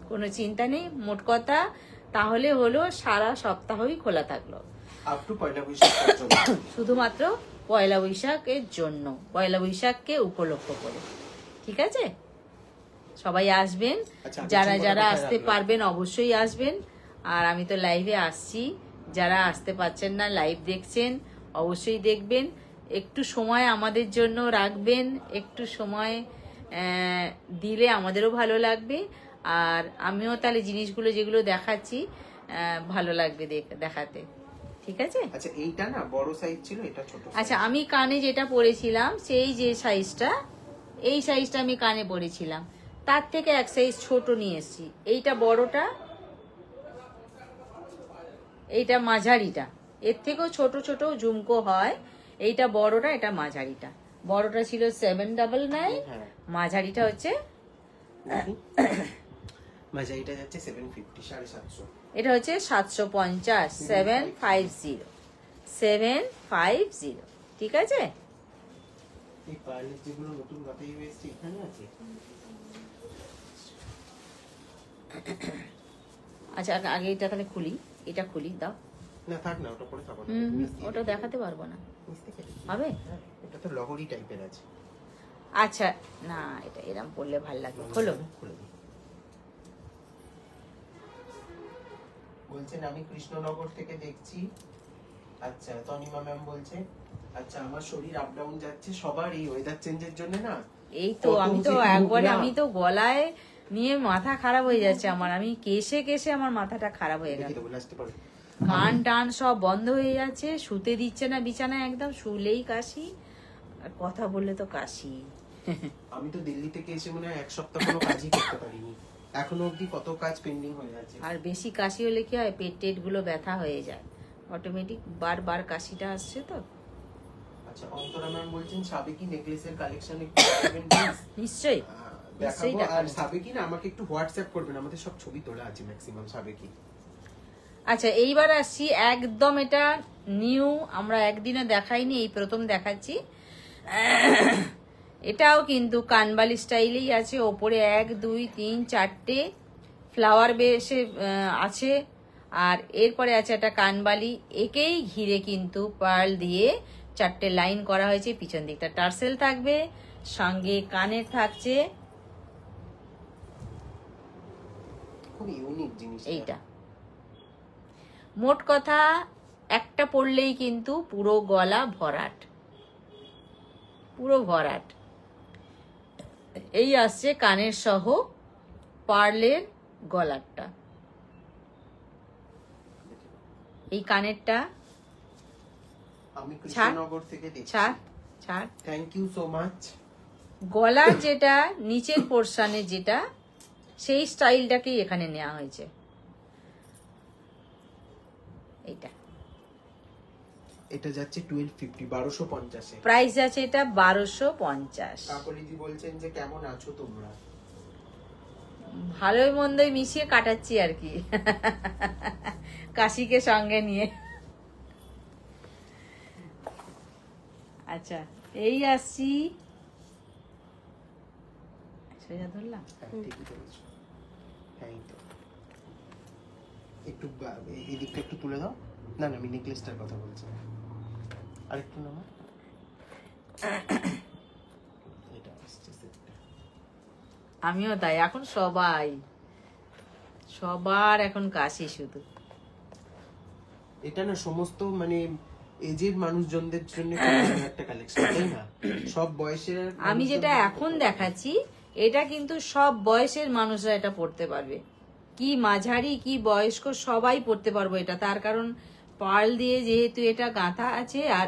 কোনো চিন্তা নেই। মোট কথা তাহলে হলো সারা সপ্তাহই খোলা থাকলো, আপ টু পয়লা বৈশাখ পর্যন্ত, শুধুমাত্র পয়লা বৈশাখের জন্য, পয়লা বৈশাখকে উপলক্ষ করে। ঠিক আছে, সবাই আসবেন। যারা যারা আসতে পারবেন অবশ্যই আসবেন। আর আমি তো লাইভে আসছি, যারা আসতে পারছেন না, লাইভ দেখছেন, অবশ্যই দেখবেন। একটু সময় আমাদের জন্য রাখবেন, একটু সময় দিলে আমাদেরও ভালো লাগবে। আর আমিও তাহলে জিনিসগুলো যেগুলো দেখাচ্ছি ভালো লাগবে দেখাতে। ঠিক আছে? আচ্ছা, এইটা না বড় সাইজ ছিল, এটা ছোট। আচ্ছা, আমি কানে যেটা পরেছিলাম সেই যে সাইজটা, এই সাইজটা আমি কানে পরেছিলাম, তার থেকে এক সাইজ ছোট নিয়ে এসেছি। এইটা বড়টা, এইটা মাঝারিটা, এর থেকেও ছোট ছোট ঝুমকো হয়, এইটা বড়টা, এটা মাঝারিটা। বড়টা ছিল 799, হ্যাঁ মাঝারিটা হচ্ছে মাঝারিটা যাচ্ছে 750, 750। এটা হচ্ছে 750, 750, ঠিক আছে। এই পার্লের যেগুলো নতুন গাঁথাই হয়েছে এখানে আছে। আচ্ছা আগে এটা তাহলে খুলি, এটা খুলি দাও। না থাক না, ওটা পরে থাকো না। ওটা দেখাতে পারবো না, হবে? এটা তো লহরি টাইপের আছে। আচ্ছা না, এটা এরম পড়লে ভাল লাগবে। খোলো। খুলে দিই। বলছেন আমি কৃষ্ণনগর থেকে দেখছি। আচ্ছা তনিমা ম্যাম বলছে আচ্ছা আমার শরীর আপ ডাউন যাচ্ছে, সবার এই ওয়েদার চেঞ্জের জন্য না। এই তো আমি তো একবারে, আমি তো গলায় নিয়ে মাথা খারাপ হয়ে যাচ্ছে আমার, আমি কেশে কেশে আমার মাথাটা খারাপ হয়ে গেল, কান টান সব বন্ধ হয়ে যাচ্ছে, শুতে দিচ্ছে না বিছানায়, একদম শুলেই কাশি, আর কথা বললে তো কাশি। আমি তো দিল্লি থেকে এসে মনে হয় এক সপ্তাহ কোনো কাজই করতে পারিনি, এখনো অবধি কত কাজ পেন্ডিং হয়ে আছে। আর বেশি কাশি হলে কি হয়, পেট টেট গুলো ব্যথা হয়ে যায় অটোমেটিক, বারবার কাশিটা আসছে তো। আচ্ছা অন্তরা ম্যাম বলছেন সাবেকি নেকলেসের কালেকশন একটু দেখাবেন প্লিজ। নিশ্চয়ই দেখাবো, আর সাবেকি না আমাকে একটু হোয়াটসঅ্যাপ করবেন, আমাদের সব ছবি তোলা আছে ম্যাক্সিমাম সাবেকি। আচ্ছা এইবার আসছি একদম, এটা নিউ, আমরা একদিনে দেখাইনি, এই প্রথম দেখাচ্ছি। এটাও কিন্তু কানবালি স্টাইলেই আছে, ওপরে 1 2 3 4টে ফ্লাওয়ার বেসে আছে, আর এরপরে আছে একটা কানবালি, একেই ঘিরে কিন্তু পার্ল দিয়ে 4টে লাইন করা হয়েছে, পিছন দিকটা টার্সেল থাকবে, সঙ্গে কানের থাকছে খুব ইউনিক জিনিস এইটা। মোট কথা একটা পরলেই কিন্তু পুরো গলা ভরাট, পুরো ভরাট। এই আসছে কানের সহ পার্লের গলারটা, এই কানেরটা আমি কৃষ্ণনগর থেকে দেখছি। ছাড় ছাড়, থ্যাংক ইউ সো মাচ। গলার যেটা নিচের পোর্শনে যেটা, সেই স্টাইলটাকেই এখানে নেওয়া হয়েছে। এইটা এটা যাচ্ছে 1250, 1250 এ। প্রাইস আছে এটা 1250। কাকলিজি বলছেন যে কেমন আছো তোমরা? ভালোই মন্দই মিশিয়ে কাটাচ্ছি আর কি, কাশিকে সঙ্গে নিয়ে। আচ্ছা এই আসছি, সোজা ধরলাম। ঠিকই বলেছো। হ্যাঁ এই তো একটু এই দিকটা একটু তুলে দাও। না না আমি নেকলেসটার কথা বলছি, আরেকটু নামা। এটা আসছে সেটটা। আমিও তাই, এখন সবার এখন কাশি শুধু। এটা না সমস্ত মানে এজেড মানুষজনদের জন্য খুব ভালো একটা কালেকশন, তাই না? সব বয়সের। আমি যেটা এখন দেখাচ্ছি এটা কিন্তু সব বয়সের মানুষরা এটা পড়তে পারবে, কি মাঝারি কি বয়স্ক সবাই পড়তে পারবো এটা, তার কারণ পার্ল দিয়ে যেহেতু এটা গাঁথা আছে আর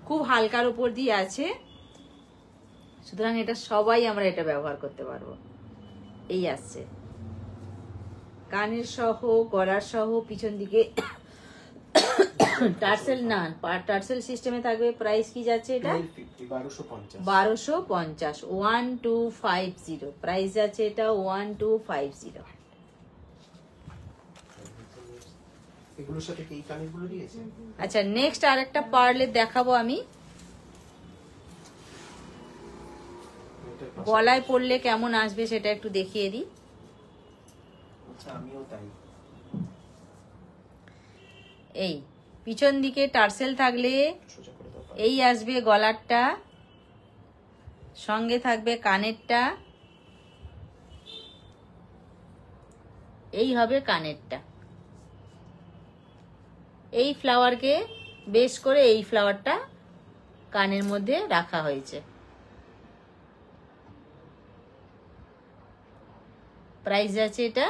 খুব হালকার উপর দিয়ে আছে, সুতরাং এটা সবাই আমরা এটা ব্যবহার করতে পারবো। এই আসছে কানের সহ, গলার সহ, পিছন দিকে টার্সেল, না টার্সেল সিস্টেমে থাকবে। প্রাইস কি যাচ্ছে এটা? 1250। 1250, 1250 প্রাইস আছে এটা, 1250। এগুলোর সাথে কি এই কানেরগুলো দিয়েছে? আচ্ছা নেক্সট আরেকটা পার্লের দেখাবো আমি, গলায় পরলে কেমন আসবে সেটা একটু দেখিয়ে দিই। আচ্ছা আমিও তাই। এই পিছন দিকে টার্সেল থাকলে সোজা করে দাও। এই আসবে গলারটা, সঙ্গে থাকবে কানেরটা, এই হবে কানেরটা। এই ফ্লাওয়ারকে বেশ করে এই ফ্লাওয়ারটা কানের মধ্যে রাখা হয়েছে। প্রাইস আছে এটা,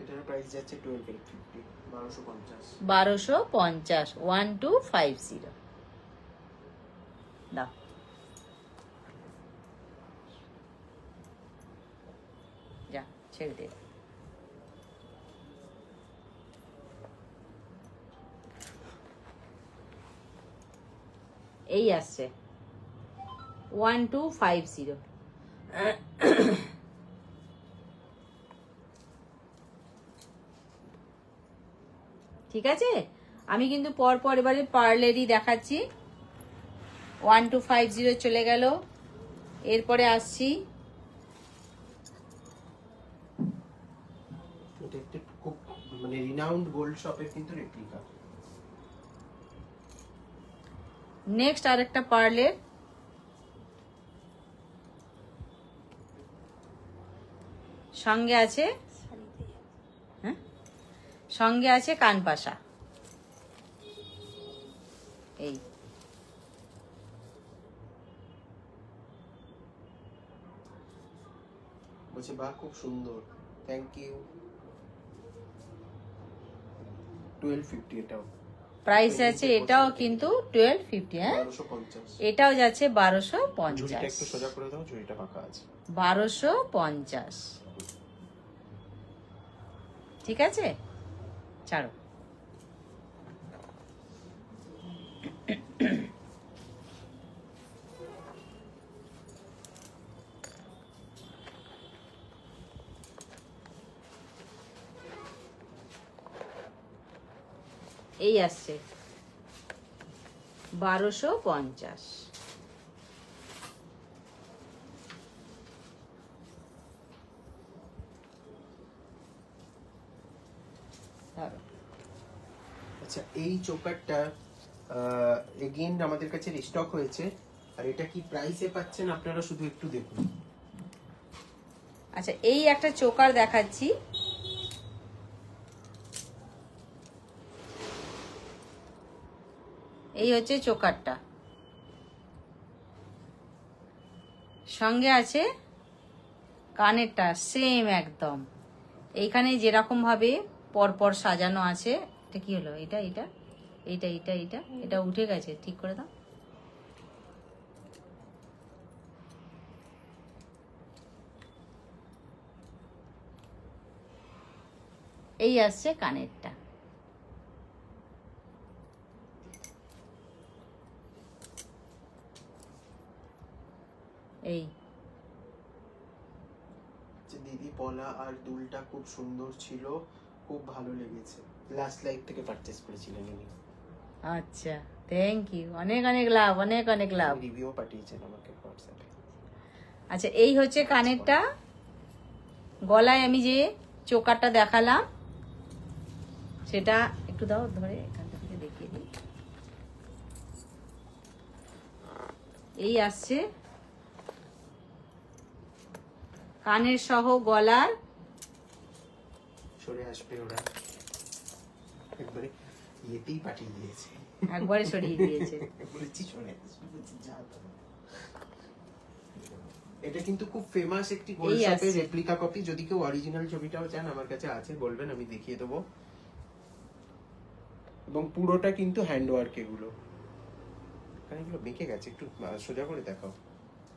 এটার প্রাইস যাচ্ছে 1250, 1250। 1250, 1250। দাও যা ছেড়ে দে। এই আসছে 1250। ঠিক আছে, আমি কিন্তু পর পর এবারে পার্লেরই দেখাচ্ছি। 1250 চলে গেল। এরপরে আসছি এটা একটা খুব মানে রিনাউন্ড গোল্ড শপের কিন্তু রেপ্লিকা। নেক্সট আরেকটা পার্লের, সঙ্গে আছে, হ্যাঁ সঙ্গে আছে কানপাশা। এই বলছে বাহ খুব সুন্দর, থ্যাংক ইউ। 1250 এটাও প্রাইস আছে, এটাও কিন্তু 1250। হ্যাঁ 1250। এটাও যাচ্ছে ঝুড়িটা 1250। একটু সোজা করে দাও, ঝুড়িটা ফাঁকা আছে। 1250। ঠিক আছে, ছাড়ো। এই আসছে 1250। আচ্ছা এই চোকারটা এগেইন আমাদের কাছে রিস্টক হয়েছে, আর এটা কি প্রাইসে পাচ্ছেন আপনারা শুধু একটু দেখুন। আচ্ছা এই একটা চোকার দেখাচ্ছি, এই হচ্ছে চোকারটা, সঙ্গে আছে কানেরটা সেম একদম। এইখানে যেরকম ভাবে পরপর সাজানো আছে। এটা কি হলো? এটা এটা এইটা এটা এটা এটা উঠে গেছে, ঠিক করে দাও। এই আসছে কানেরটা। এই দিদি পলা আর দুলটা খুব সুন্দর ছিল, খুব ভালো লেগেছে। লাস্ট লাইভ থেকে পারচেজ করেছিলেন উনি। আচ্ছা থ্যাংক ইউ, অনেক অনেক লাভ, অনেক অনেক লাভ। রিভিউ পাঠিয়েছেন আমাকে হোয়াটসঅ্যাপে। আচ্ছা এই হচ্ছে কানেরটা। গলায় আমি যে চোকারটা দেখালাম সেটা একটু দাও, ধরে এখান থেকে দেখিয়ে দিই। এই আসছে কানের সহ গলার। সরে আসবে ওরা, একবারে ইয়েতেই পাঠিয়ে দিয়েছে, একবারে সরিয়ে দিয়েছে। বলেছি সরে আসবে, বলছি যা তো। এটা কিন্তু খুব ফেমাস একটি গোল্ড এই শপের আসছে। Replica copy. যদি কেউ অরিজিনাল ছবিটাও চান আমার কাছে আছে, বলবেন আমি দেখিয়ে দেবো। এবং পুরোটা কিন্তু হ্যান্ড ওয়ার্ক এগুলো। কারণ এগুলো বেঁকে গেছে, একটু সোজা করে দেখাও,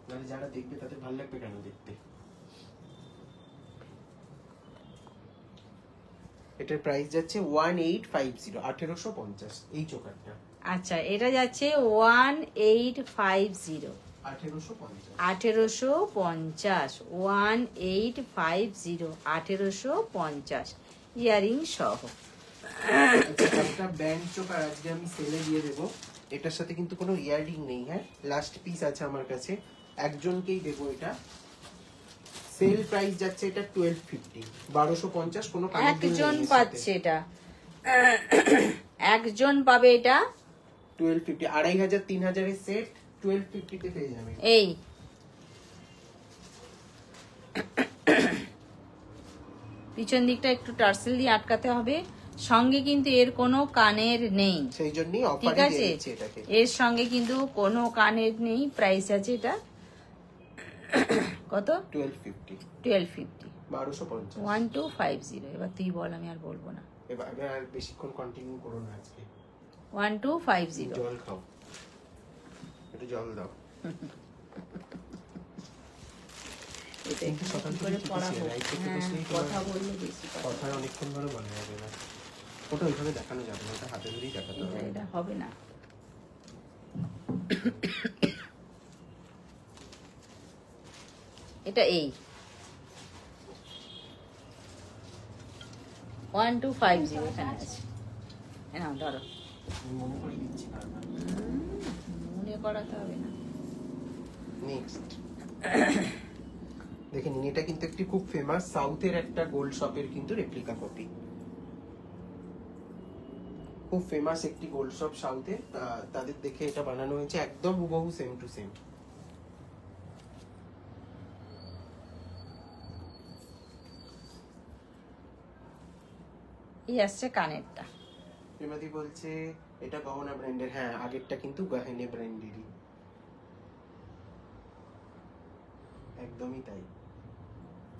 নাহলে যারা দেখবে তাদের ভালো লাগবে কেন দেখতে। এটার প্রাইস যাচ্ছে 1850, 1850 এই চোকারটা। আচ্ছা এটা যাচ্ছে 1850, 1850। 1850, 1850, 1850 ইয়ারিং সহ। আচ্ছা, একটা ব্যান্ড চোকার আজকে আমি সেলে দিয়ে দেবো। এটার সাথে কিন্তু কোনো ইয়ারিং নেই, হ্যাঁ লাস্ট পিস আছে আমার কাছে, একজনকেই দেবো এটা। সেল প্রাইস যাচ্ছে এটা 1250, 1250। কোনো কানের দুল নেই একজন এর সাথে। পাচ্ছে এটা, একজন পাবে এটা 1250, 2500 3000 এর সেট 1250 তে পেয়ে যাবেন। এই পিছন দিকটা একটু টার্সেল দিয়ে আটকাতে হবে। সঙ্গে কিন্তু এর কোনো কানের নেই, সেই জন্যই ঠিক অফারে আছে? দিয়ে দিচ্ছি এটাকে। এর সঙ্গে কিন্তু কোনো কানের নেই। প্রাইস আছে এটা কত? 1250, 1250, 1250। 1250। এবার তুই বল, আমি আর বলবো না। এবার আর বেশিক্ষণ কন্টিনিউ করো না আজকে। 1250। জল খাও, একটু জল দাও। এটা কিন্তু সকাল কি থেকে করে কি পড়াবো? ছিল? রাইট থেকে হ্যাঁ, বসলেই তো কথা বললে বেশি কথা। কথা অনেকক্ষণ ধরে বলা যাবে না, ওটা ওইভাবে দেখানো যাবে না, ওটা হাতে ধরেই দেখাতে হবে। এটা হবে না। এটা এই 1250 এখানে আছে। নাও ধরো, আমি মনে করে দিচ্ছি না। মনে করাতে হবে না। নেক্সট দেখে নিন, এটা কিন্তু একটি খুব ফেমাস সাউথের একটা গোল্ড শপের কিন্তু রেপ্লিকা কপি। খুব ফেমাস একটি গোল্ড শপ সাউথে, তাদের দেখে এটা বানানো হয়েছে একদম হুবহু সেম টু সেম। এই আসছে কানেরটা। প্রেমাদি বলছে এটা গহনা ব্র্যান্ডের, হ্যাঁ আগেরটা কিন্তু গহনে ব্র্যান্ডেরই, একদমই তাই।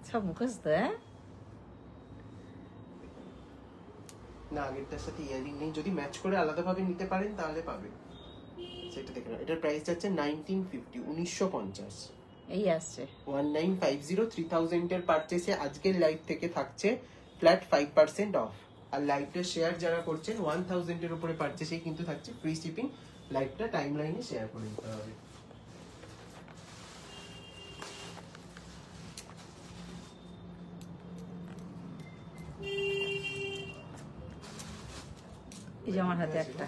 সব মুখস্থ, হ্যাঁ? না আগেরটার সাথে ইয়ারিং নেই, যদি ম্যাচ করে আলাদাভাবে নিতে পারেন তাহলে পাবেন, সেটা দেখে নাও। এটার প্রাইস যাচ্ছে 1950, 1950। এই আসছে 1950, 3000 এর পারচেসে আজকের লাইভ থেকে থাকছে ফ্ল্যাট 5% অফ। আর লাইভটা শেয়ার যারা করছেন 1000 এর উপরে পারচেসেই কিন্তু থাকছে ফ্রি শিপিং। লাইভটা টাইমলাইনে শেয়ার করে দিতে হবে। এই যে আমার হাতে একটা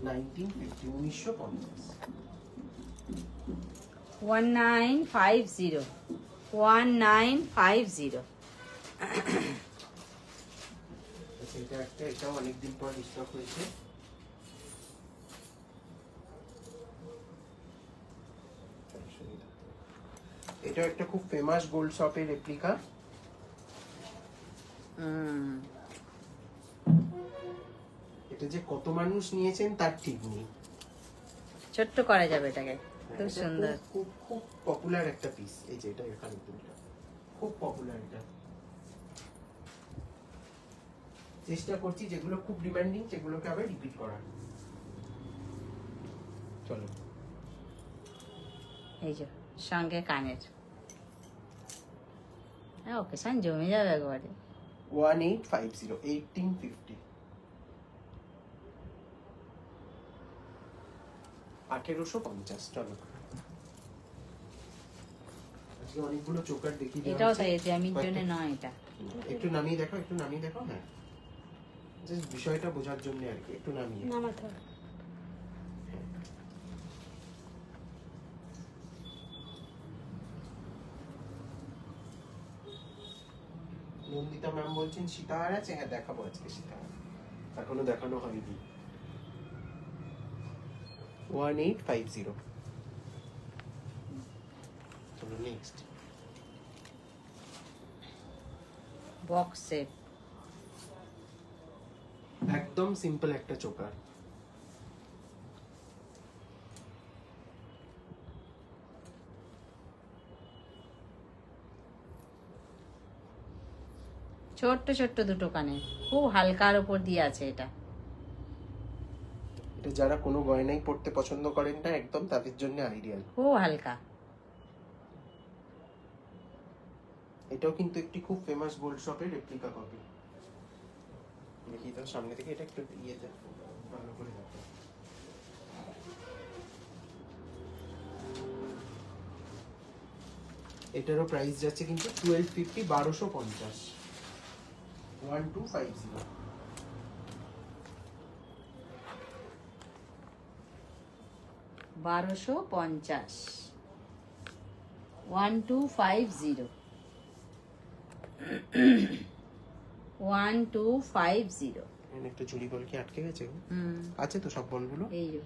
1950, 1950। 1950 1950। আচ্ছা, এটা একটা, এটাও অনেকদিন পর স্টক হয়েছে। এটা একটা খুব ফেমাস গোল্ড শপের রেপ্লিকা। এটা যে কত মানুষ নিয়েছেন তার ঠিক নেই। ছোট্ট করা যাবে এটাকে, খুব এটা সুন্দর। খুব খুব পপুলার একটা পিস। এই যে এটা এখানে দুটো খুব পপুলার। এটা চেষ্টা করছি যেগুলো খুব ডিমান্ডিং সেগুলোকে আবার রিপিট করার। চলো, এই যে সঙ্গে কানের, হ্যাঁ ওকেশন জমে যাবে একবারে। 1850, 1850, 1850। চলো, আজকে অনেকগুলো চোকার দেখিয়ে দেওয়া এটাও হয়েছে। তাই, জ্যামির জন্য নয় এটা। একটু নামিয়ে দেখো, একটু নামিয়ে দেখো। হ্যাঁ, জাস্ট বিষয়টা বোঝার জন্য আর কি, একটু নামিয়ে। নামাতে হবে। নন্দিতা ম্যাম বলছেন সীতাহার আছে, হ্যাঁ দেখাবো আজকে সীতাহার, এখনো দেখানো হয়নি। 1850। চলো নেক্সট। বক্স সেট, একদম সিম্পল একটা চোকার। ছোট্ট ছোট্ট দুটো কানে, খুব হালকার উপর দিয়ে আছে এটা। এটা যারা কোনো গয়নাই পড়তে পছন্দ করেন না একদম, তাদের জন্য আইডিয়াল। খুব হালকা। এটাও কিন্তু একটি খুব ফেমাস গোল্ড শপের রেপ্লিকা কপি। দেখি তো সামনে থেকে, এটা একটু ইয়েতে ভালো করে দেখো। এটারও প্রাইস যাচ্ছে কিন্তু 1250, 1250। 1250। 1250, 1250, 1250। এখানে একটু চুরি বল কি আটকে গেছে? হুম, আছে তো সব বলগুলো? এই যে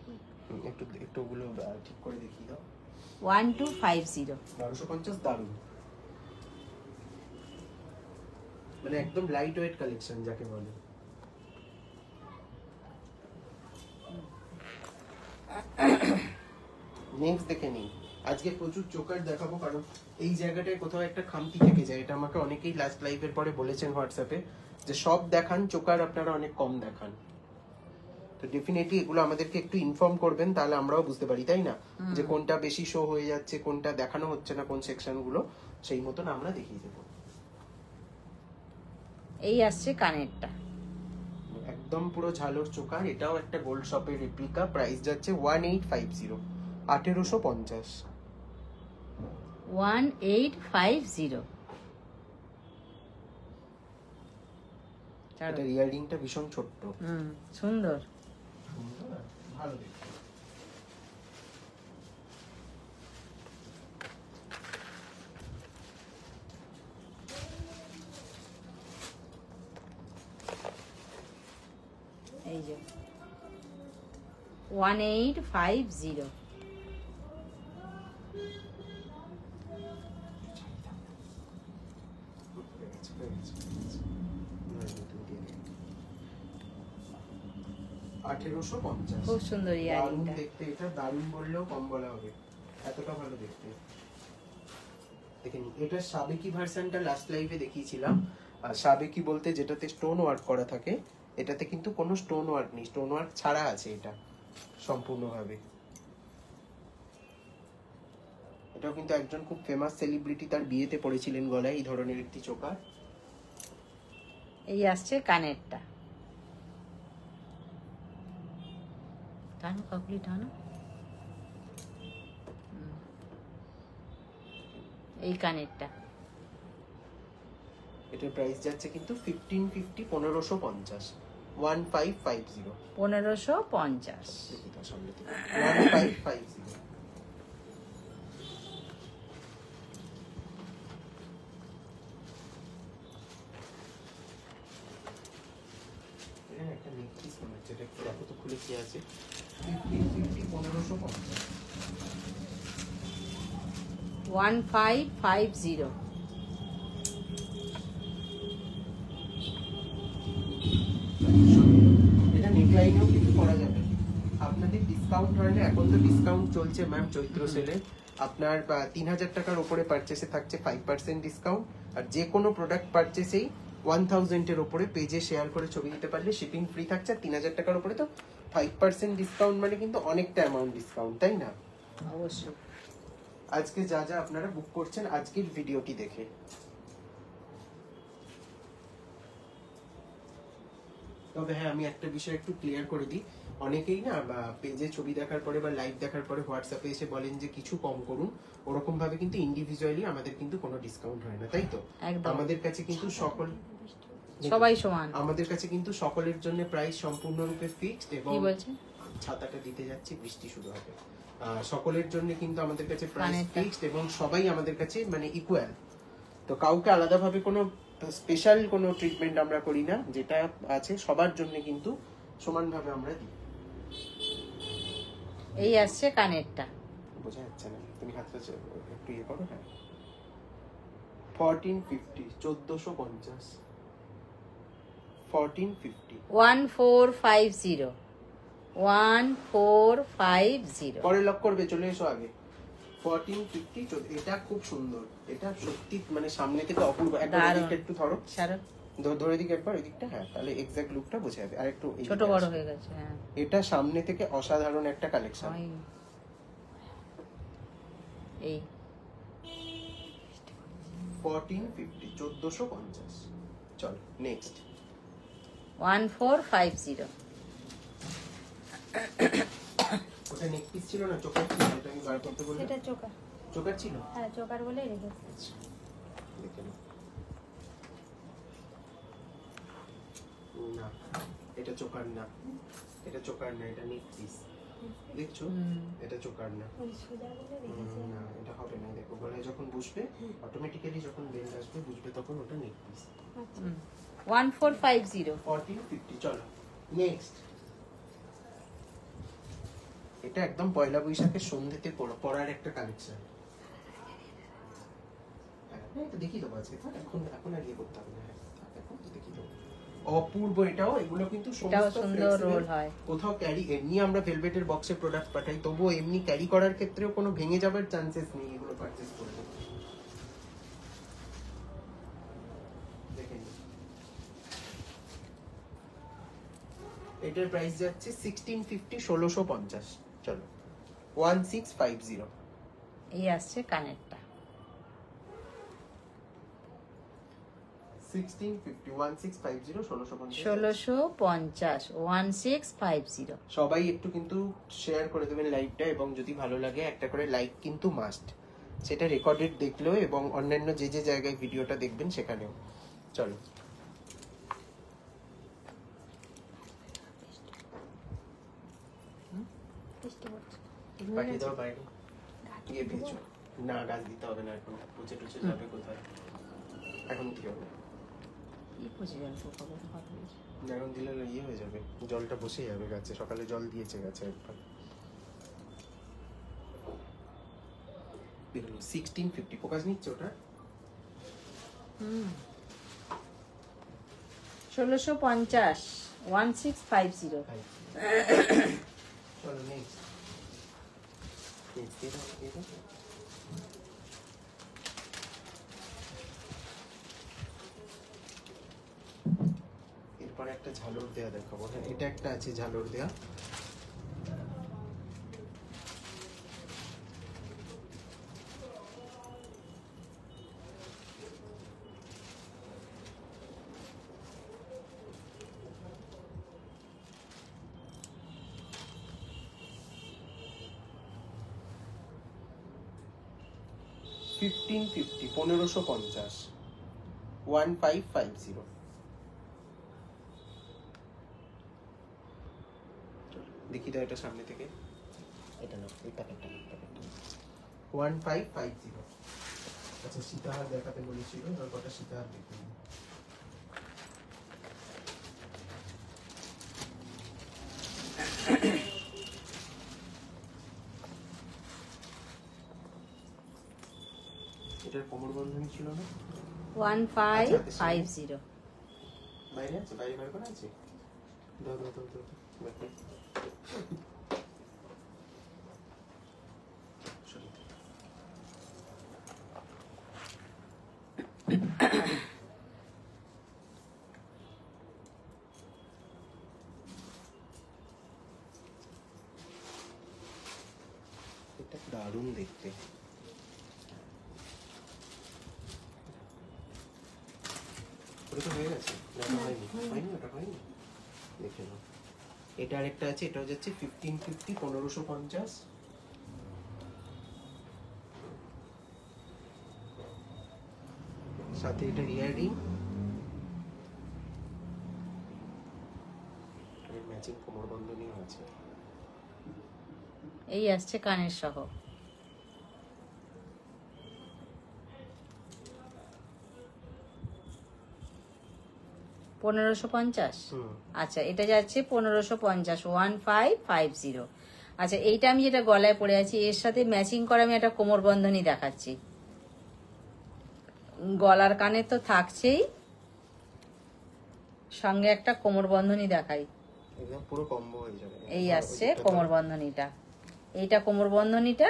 একটু একটু ওগুলো ঠিক করে দেখিয়ে দাও। 1250। 1250, দারুণ। মানে একদম লাইট ওয়েট কালেকশন যাকে বলে। নেক্সট দেখে নিই। আজকে প্রচুর চোকার দেখাবো, কারণ এই জায়গাটায় কোথাও একটা খামতি থেকে যায়। এটা আমাকে অনেকেই লাস্ট লাইভের পরে বলেছেন হোয়াটসঅ্যাপে, যে সব দেখান চোকার আপনারা অনেক কম দেখান। তো ডেফিনেটলি এগুলো আমাদেরকে একটু ইনফর্ম করবেন, তাহলে আমরাও বুঝতে পারি, তাই না, যে কোনটা বেশি শো হয়ে যাচ্ছে, কোনটা দেখানো হচ্ছে না, কোন সেকশন গুলো, সেই মতন আমরা দেখিয়ে দেবো। এই আসছে কানেরটা, একদম একদম পুরো ঝালোর চোকার, এটাও একটা গোল্ড শপের রেপ্লিকা, প্রাইস যাচ্ছে 1850, 1850। 1850। এটা ইয়াররিংটা ভীষণ ছোট্ট, সুন্দর। ভালো দেখতে। এই যে 1850। খুব সুন্দর ইয়ারিংটা দেখতে, এটা দারুণ বললেও কম বলা হবে, এতটা ভালো দেখতে। দেখেন এটা সাবেকি ভার্সনটা লাস্ট লাইভে দেখিয়েছিলাম, আর সাবেকি বলতে যেটাতে স্টোন ওয়ার্ক করা থাকে, এটাতে কিন্তু কোনো স্টোন ওয়ার্ক নেই, স্টোন ওয়ার্ক ছাড়া আছে এটা সম্পূর্ণভাবে। এটাও কিন্তু একজন খুব ফেমাস সেলিব্রিটি তার বিয়েতে পড়েছিলেন গলায় এই ধরনের একটি চোকার। এই আসছে কানেরটা, টানো কাকুলি টানো, এই কানেরটা। এটার প্রাইস যাচ্ছে কিন্তু 1550, 1550, 1550। 1550। দেখি তার সামনে থেকে 1550। একটা নেক পিস মনে হচ্ছে, এটা একটু দেখো তো খুলে কি আছে। 1550, 1550। 1550। এটা নেকলাইনেও কিন্তু করা যাবে, আপনাদের ডিসকাউন্ট হয় না, এখন তো ডিসকাউন্ট চলছে ম্যাম চৈত্র সেলে। আপনার 3000 টাকার উপরে পারচেসে থাকছে 5% ডিসকাউন্ট, আর যে কোনো প্রোডাক্ট পারচেসেই 1000 এর উপরে পেজে শেয়ার করে ছবি দিতে পারলে শিপিং ফ্রি থাকছে। 3000 টাকার উপরে তো 5% ডিসকাউন্ট মানে কিন্তু অনেকটা অ্যামাউন্ট ডিসকাউন্ট, তাই না? অবশ্যই। আজকে যা যা আপনারা বুক করছেন আজকের ভিডিওটি দেখে। তবে হ্যাঁ, আমি একটা বিষয় একটু ক্লিয়ার করে দিই, অনেকেই না পেজে ছবি দেখার পরে বা লাইভ দেখার পরে হোয়াটসঅ্যাপে এসে বলেন যে কিছু কম করুন, ওরকম ভাবে কিন্তু ইন্ডিভিজুয়ালি আমাদের কিন্তু কোনো ডিসকাউন্ট হয় না, তাই তো? আমাদের কাছে কিন্তু সবাই সমান, আমাদের কাছে কিন্তু সকলের জন্য প্রাইস সম্পূর্ণরূপে ফিক্সড। এবং কি বলছে, ছাতাটা দিতে যাচ্ছি, বৃষ্টি শুরু হবে। সকলের জন্য কিন্তু আমাদের কাছে প্রাইস ফিক্সড এবং সবাই আমাদের কাছে মানে ইকুয়াল, তো কাউকে আলাদাভাবে কোনো স্পেশাল কোনো ট্রিটমেন্ট আমরা করি না, যেটা আছে সবার জন্য কিন্তু সমানভাবে আমরা দিই। এই আসছে কানেরটা, বোঝা যাচ্ছে না, তুমি হাতটা একটু ইয়ে করো। হ্যাঁ 1450, 1450, 1450, 1450, 1450। পরে লক করবে, চলে এসো আগে। 1450, এটা খুব সুন্দর, এটা সত্যি মানে সামনে থেকে অপূর্ব। একটু ধরো, ধরে দিকে একবার এদিকটা, হ্যাঁ তাহলে এক্সাক্ট লুকটা বোঝা যাবে। আর একটু ছোট বড় হয়ে গেছে, হ্যাঁ এটা সামনে থেকে অসাধারণ একটা কালেকশন। এই 1450, 1450। চল নেক্সট 1450। ওটা নেক পিস ছিল না, চোকার ছিল, এটা আমি বার করতে বললাম। সেটা চোকার, চোকার ছিল, হ্যাঁ চোকার বলে রেখেছি। আচ্ছা দেখে নাও। না এটা চোকার না, এটা চোকার না, এটা নেক পিস। দেখছো এটা চোকার না, ওই সোজা বলে রেখেছি। না এটা হবে না। দেখো গলায় যখন বসবে অটোমেটিক্যালি, যখন বেল্ট আসবে বুঝবে তখন ওটা নেক পিস। 1450। 1450। চলো নেক্সট। এটা একদম পয়লা বৈশাখের সন্ধ্যেতে পরার একটা কালেকশন। এটা দেখিয়ে দেবো আজকে, এখন এখন আর ইয়ে করতে হবে না, এখন তো দেখিয়ে দেবো। অপূর্ব এটাও, এগুলো কিন্তু সুন্দর রোল হয়। কোথাও ক্যারি, এমনি আমরা ভেলভেটের বক্সে প্রোডাক্ট পাঠাই, তবুও এমনি ক্যারি করার ক্ষেত্রেও কোনো ভেঙে যাবার চান্সেস নেই এগুলো পারচেজ করলে। দেখেন এটার প্রাইস যাচ্ছে 1650, 1650। চলো 1650। এই আসছে কানেরটা, 1650 1650 1650 1650 1650। সবাই একটু কিন্তু শেয়ার করে দেবেন লাইভটা, এবং যদি ভালো লাগে একটা করে লাইক কিন্তু মাস্ট, সেটা রেকর্ডেড দেখলেও এবং অন্যান্য যে যে জায়গায় ভিডিওটা দেখবেন সেখানেও। চলো বৃষ্টি পড়ছে। পাঠিয়ে দাও বাইরে গিয়ে ভেজো। না গাছ দিতে হবে না, এখন পুচে টুচে যাবে কোথায়, এখন কি হবে, কি বুঝে গেল তো খবর কথা বলছি। এখন দিলে ইয়ে হয়ে যাবে, জলটা বসে যাবে গাছে, সকালে জল দিয়েছে গাছে একবার। 1650 ফোকাস নিচ্ছে ওটা। 1650 1650। চলো নেক্সট দিয়ে দাও, দিয়ে দাও। এরপরে একটা ঝালর দেয়া দেখাবো। হ্যাঁ, এটা একটা আছে ঝালর দেয়া। $1550 1550 1550। দেখি দাও এটা সামনে থেকে, এটা না এই প্যাকেটটা 1550। আচ্ছা সীতাহার দেখাতে বলেছিল, এবার কটা সীতাহার দেখুন। এটার কোমর বন্ধনী ছিল না? 1550। বাইরে আছে, বাইরে বার করা আছে। দাও দাও দাও দাও দেখো। সরি। এটা দারুণ দেখতে। ওটা তো হয়ে গেছে, ওটা হয়নি, হয়নি, ওটা হয়নি, দেখে নাও। এটা আরেকটা আছে, এটাও যাচ্ছে 1550 1550। সাথে এটা ইয়াররিং, ম্যাচিং কোমর বন্ধনীও আছে। এই আসছে কানের সহ। $1550। আচ্ছা এটা যাচ্ছে 1550 1550। আচ্ছা এইটা আমি যেটা গলায় পরে আছি এর সাথে ম্যাচিং করে আমি একটা কোমর বন্ধনী দেখাচ্ছি। গলার কানে তো থাকছেই, সঙ্গে একটা কোমর বন্ধনী দেখাই। একদম পুরো কম্বো হয়ে যাবে। এই আসছে কোমর বন্ধনীটা, এইটা কোমর বন্ধনীটা,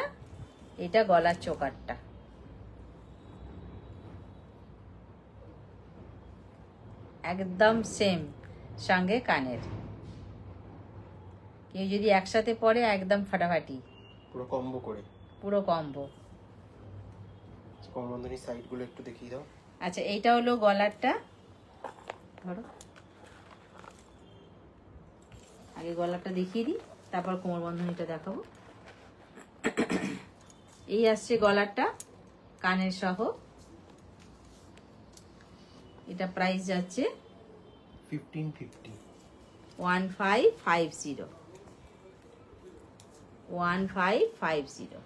এটা গলার চোকারটা। একদম সেম, সঙ্গে কানের। কেউ যদি একসাথে পরে একদম ফাটাফাটি, পুরো কম্বো করে, পুরো কম্বো। কোমর বন্ধনীর সাইড গুলো একটু দেখিয়ে দাও। আচ্ছা এইটা হলো গলারটা, ধরো আগে গলারটা দেখিয়ে দিই, তারপর কোমর বন্ধনীটা দেখাবো। এই আসছে গলারটা কানের সহ। এটা প্রাইস যাচ্ছে 1550 1550 1550।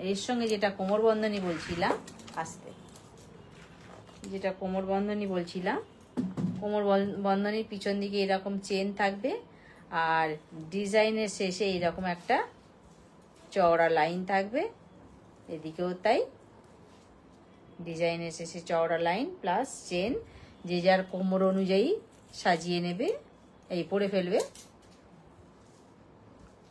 এর সঙ্গে যেটা কোমর বন্ধনী বলছিলাম, আস্তে, যেটা কোমর বন্ধনী বলছিলাম, কোমর বন্ধনীর পিছন দিকে এরকম চেন থাকবে, আর ডিজাইনের শেষে এরকম একটা চওড়া লাইন থাকবে, এদিকেও তাই, ডিজাইনের শেষে চওড়া লাইন প্লাস চেন, যে যার কোমর অনুযায়ী সাজিয়ে নেবে, এই পরে ফেলবে।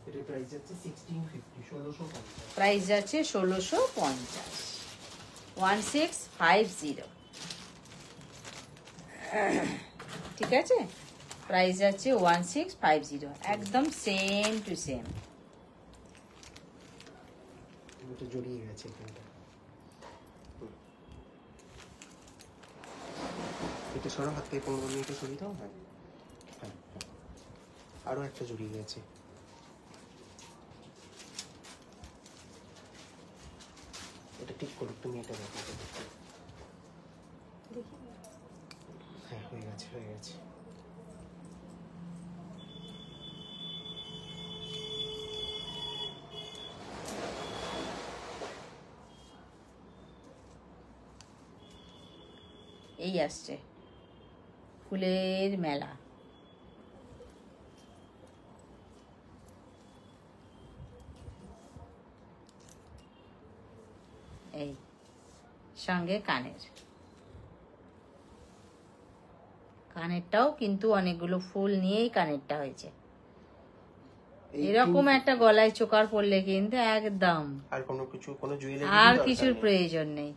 এটার প্রাইস যাচ্ছে 1650 1650। প্রাইস যাচ্ছে 1650 1650। ঠিক আছে, প্রাইস যাচ্ছে 1650, একদম সেম টু সেম। এটা জড়িয়ে গেছে এখানটা। এটা সরো, হাত থেকে কোমর নিয়ে এটা সরিয়ে দাও। হ্যাঁ হ্যাঁ হ্যাঁ। আরো একটা জড়িয়ে গেছে। এটা ঠিক করো, তুমি এটা দেখো, এটা দেখো। দেখি হ্যাঁ হয়ে গেছে, হয়ে গেছে। এই আসছে ফুলের মেলা। এই সঙ্গে কানেরটাও কিন্তু অনেকগুলো ফুল নিয়েই কানেরটা হয়েছে। এরকম একটা গলায় চোকার পড়লে কিন্তু একদম আর কোনো কিছু, কোনো জুয়েলারি আর কিছুর প্রয়োজন নেই।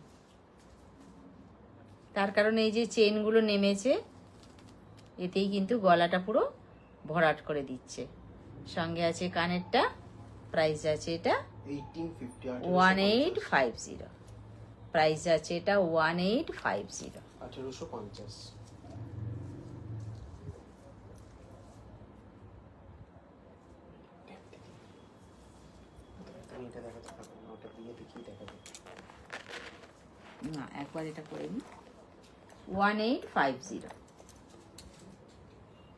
তার কারণ এই যে চেন গুলো নেমেছে, এতেই কিন্তু গলাটা পুরো ভরাট করে দিচ্ছে। সঙ্গে আছে কানেরটা, প্রাইস আছে এটা 1850। প্রাইস আছে এটা 1850। 1850। এটা দেখাতে পারবো না, ওটা দিয়ে দেখি দেখাবো। না, একবার এটা করে নি। 1850।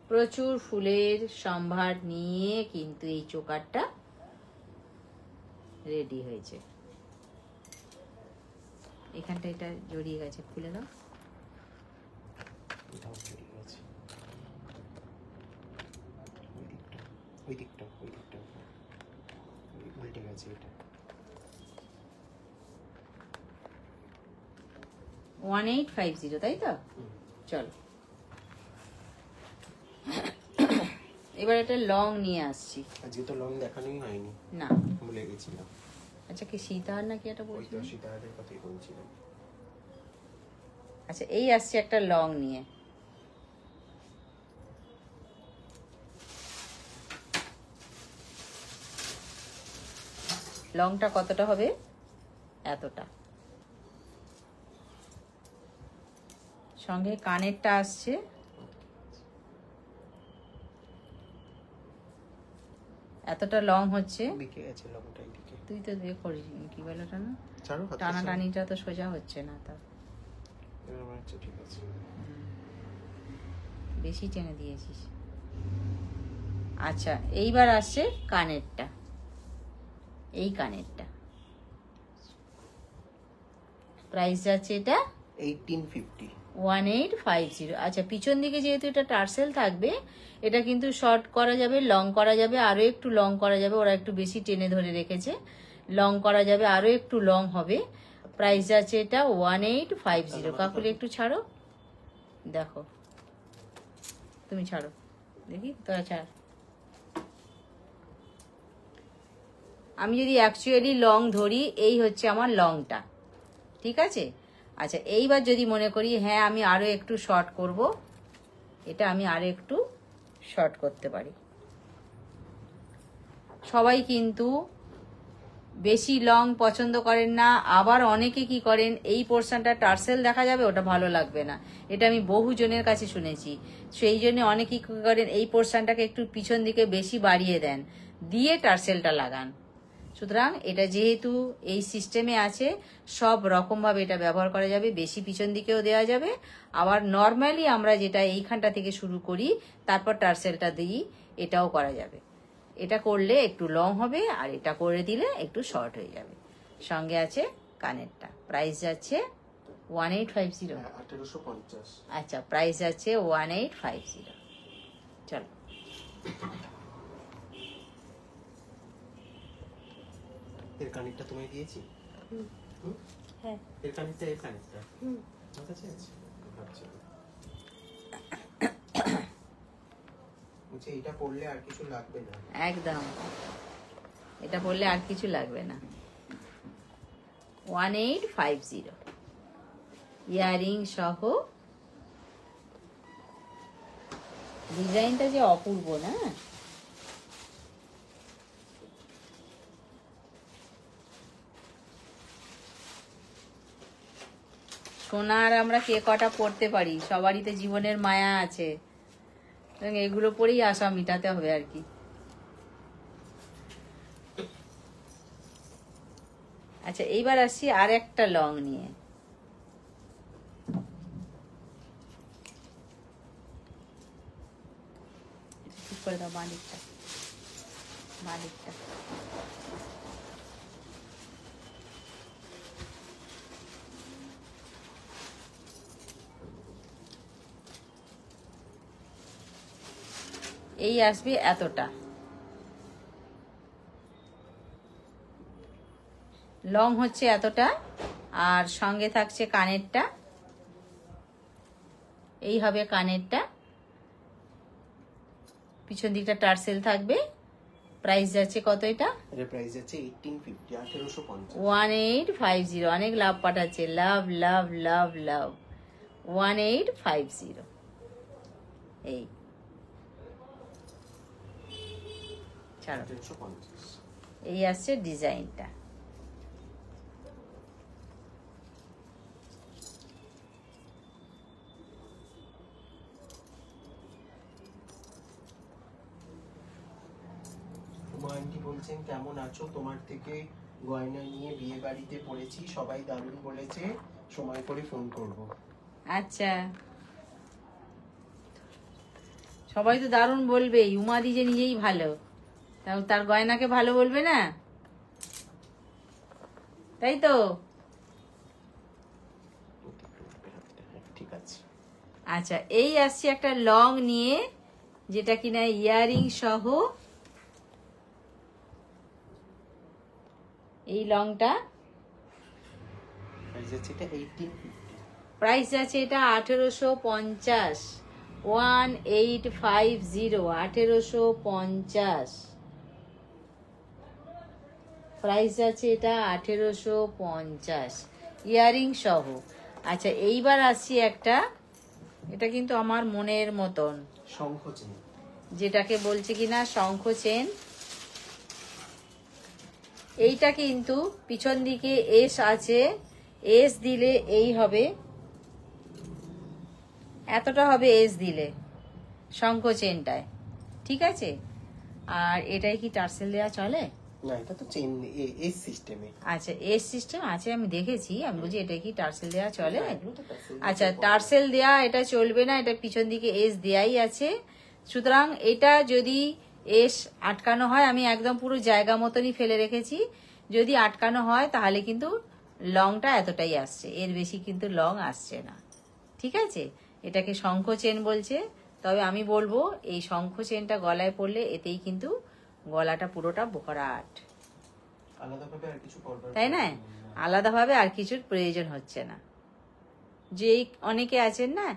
প্রচুর ফুলের সম্ভার নিয়ে কিন্তু এই চোকারটা রেডি হয়েছে। এখানটা এটা জড়িয়ে গেছে, খুলে দাও। এটাও জড়িয়ে গেছে। ওই দিকটা উল্টে গেছে এটা। 1850, তাই তো? চলো এবার এটা লং নিয়ে আসছি। আজকে তো লং দেখানোই হয়নি, না ভুলে গেছিলাম। আচ্ছা, কি সীতাহার নাকি এটা ওই তো বলছিলাম? সীতাহারের কথাই বলছিলাম। আচ্ছা, এই আসছে একটা লং নিয়ে। লংটা কতটা হবে? এতটা। সঙ্গে কানেরটা আসছে এতটা লং হচ্ছে। বিকে গেছে লংটা এদিকে। তুই তো দিয়ে করিস কি বলে ওটা না, ছাড়ো হাত। টানাটানিটা তো সোজা হচ্ছে না, তা আচ্ছা ঠিক আছে। বেশি টেনে দিয়েছিস। আচ্ছা, এইবার আসছে কানেরটা। এই কানেরটা প্রাইস আছে এটা 1850। 1850। আচ্ছা, পিছন দিকে যেহেতু এটা টার্সেল থাকবে, এটা কিন্তু শর্ট করা যাবে, লং করা যাবে, আরো একটু লং করা যাবে। ওরা একটু বেশি টেনে ধরে রেখেছে, লং করা যাবে, আরো একটু লং হবে। প্রাইস আছে এটা 1850। কাকুলি একটু ছাড়ো, দেখো তুমি ছাড়ো দেখি, তোরা ছাড়। আমি যদি অ্যাকচুয়ালি লং ধরি, এই হচ্ছে আমার লংটা, ঠিক আছে? আচ্ছা, এইবার যদি মনে করি হ্যাঁ আমি আরো একটু শর্ট করব, এটা আমি আরো একটু শর্ট করতে পারি। সবাই কিন্তু বেশি লং পছন্দ করেন না, আবার অনেকে কি করেন, এই পোর্শনটা টার্সেল দেখা যাবে, ওটা ভালো লাগবে না। এটা আমি বহু জনের কাছে শুনেছি। সেই জন্য অনেকে কি করেন, এই পোর্শনটাকে একটু পিছন দিকে বেশি বাড়িয়ে দেন, দিয়ে টার্সেলটা লাগান। সুতরাং এটা যেহেতু এই সিস্টেমে আছে, সব রকমভাবে এটা ব্যবহার করা যাবে। বেশি পিছন দিকেও দেওয়া যাবে, আবার নর্মালি আমরা যেটা এইখানটা থেকে শুরু করি তারপর টার্সেলটা দিই, এটাও করা যাবে। এটা করলে একটু লং হবে, আর এটা করে দিলে একটু শর্ট হয়ে যাবে। সঙ্গে আছে কানেরটা, প্রাইস যাচ্ছে 1850। 1850। আচ্ছা, প্রাইস যাচ্ছে 1850। চলো এর কানেরটা তোমায় দিয়েছি। হ্যাঁ এর কানেরটা আমার কাছে আছে। আচ্ছা, বলছি এটা পড়লে আর কিছু লাগবে না। একদম, এটা পড়লে আর কিছু লাগবে না। 1850 ইয়ারিং সহ। ডিজাইনটা যে অপূর্ব না? সোনার আমরা কে কটা পড়তে পারি, সবারই তো জীবনের মায়া আছে, এবং এগুলো পরেই আশা মিটাতে হবে আর কি। আচ্ছা এইবার আসছি আর একটা লং নিয়ে। ঠিক করে দাও মালিকটা, মালিকটা। এই আসবে এতটা লং, হচ্ছে এতটা, আর সঙ্গে থাকছে কানেরটা, এই হবে কানেরটা, পিছন দিকটা টার্সেল থাকবে। প্রাইস যাচ্ছে কত এটা? এর প্রাইস যাচ্ছে 1850, 1850। 1850। অনেক লাভ পাঠাচ্ছে, লাভ লাভ লাভ লাভ। 1850। এই ছাড়ো, 1850। এই আসছে ডিজাইনটা। আন্টি বলছেন কেমন আছো, তোমার থেকে গয়না নিয়ে বিয়ে বাড়িতে পড়েছি, সবাই দারুণ বলেছে, সময় করে ফোন করব। আচ্ছা, সবাই তো দারুণ বলবেই, উমাদি যে নিজেই ভালো, তাও তার গয়নাকে ভালো বলবে না? তাই তো। ঠিক আছে। আচ্ছা এই আসছে একটা লং নিয়ে, যেটা কিনা ইয়ারিং সহ। এই লংটা প্রাইস যাচ্ছে এটা 1850। প্রাইস আছে এটা 1850। 1850, 1850 প্রাইস আছে এটা, 1850 ইয়ারিং সহ। আচ্ছা এইবার আসছি একটা, এটা কিন্তু আমার মনের মতন, শঙ্খ চেন, যেটাকে বলছে কিনা শঙ্খ চেন। এইটা কিন্তু পিছন দিকে এস আছে, এস দিলে এই হবে, এতটা হবে এস দিলে শঙ্খ চেনটায়, ঠিক আছে। আর এটাই কি টার্সেল দেওয়া চলে? না এটা তো চেন এস সিস্টেমে। আচ্ছা এস সিস্টেম আছে, আমি দেখেছি, আমি বলছি এটা কি টার্সেল দেওয়া চলে? আচ্ছা টার্সেল দেয়া এটা চলবে না, এটা পিছন দিকে এস দেয়াই আছে। সুতরাং এটা যদি এস আটকানো হয়, আমি একদম পুরো জায়গা মতনই ফেলে রেখেছি, যদি আটকানো হয় তাহলে কিন্তু লংটা এতটাই আসছে, এর বেশি কিন্তু লং আসছে না, ঠিক আছে। এটাকে শঙ্খ চেন বলছে, তবে আমি বলবো এই শঙ্খ চেনটা গলায় পরলে এতেই কিন্তু গলাটা পুরোটা ভরাট, আলাদাভাবে আর কিছু করবার, তাই না? আলাদাভাবে আর কিছুর প্রয়োজন হচ্ছে না। যে অনেকে আছেন না,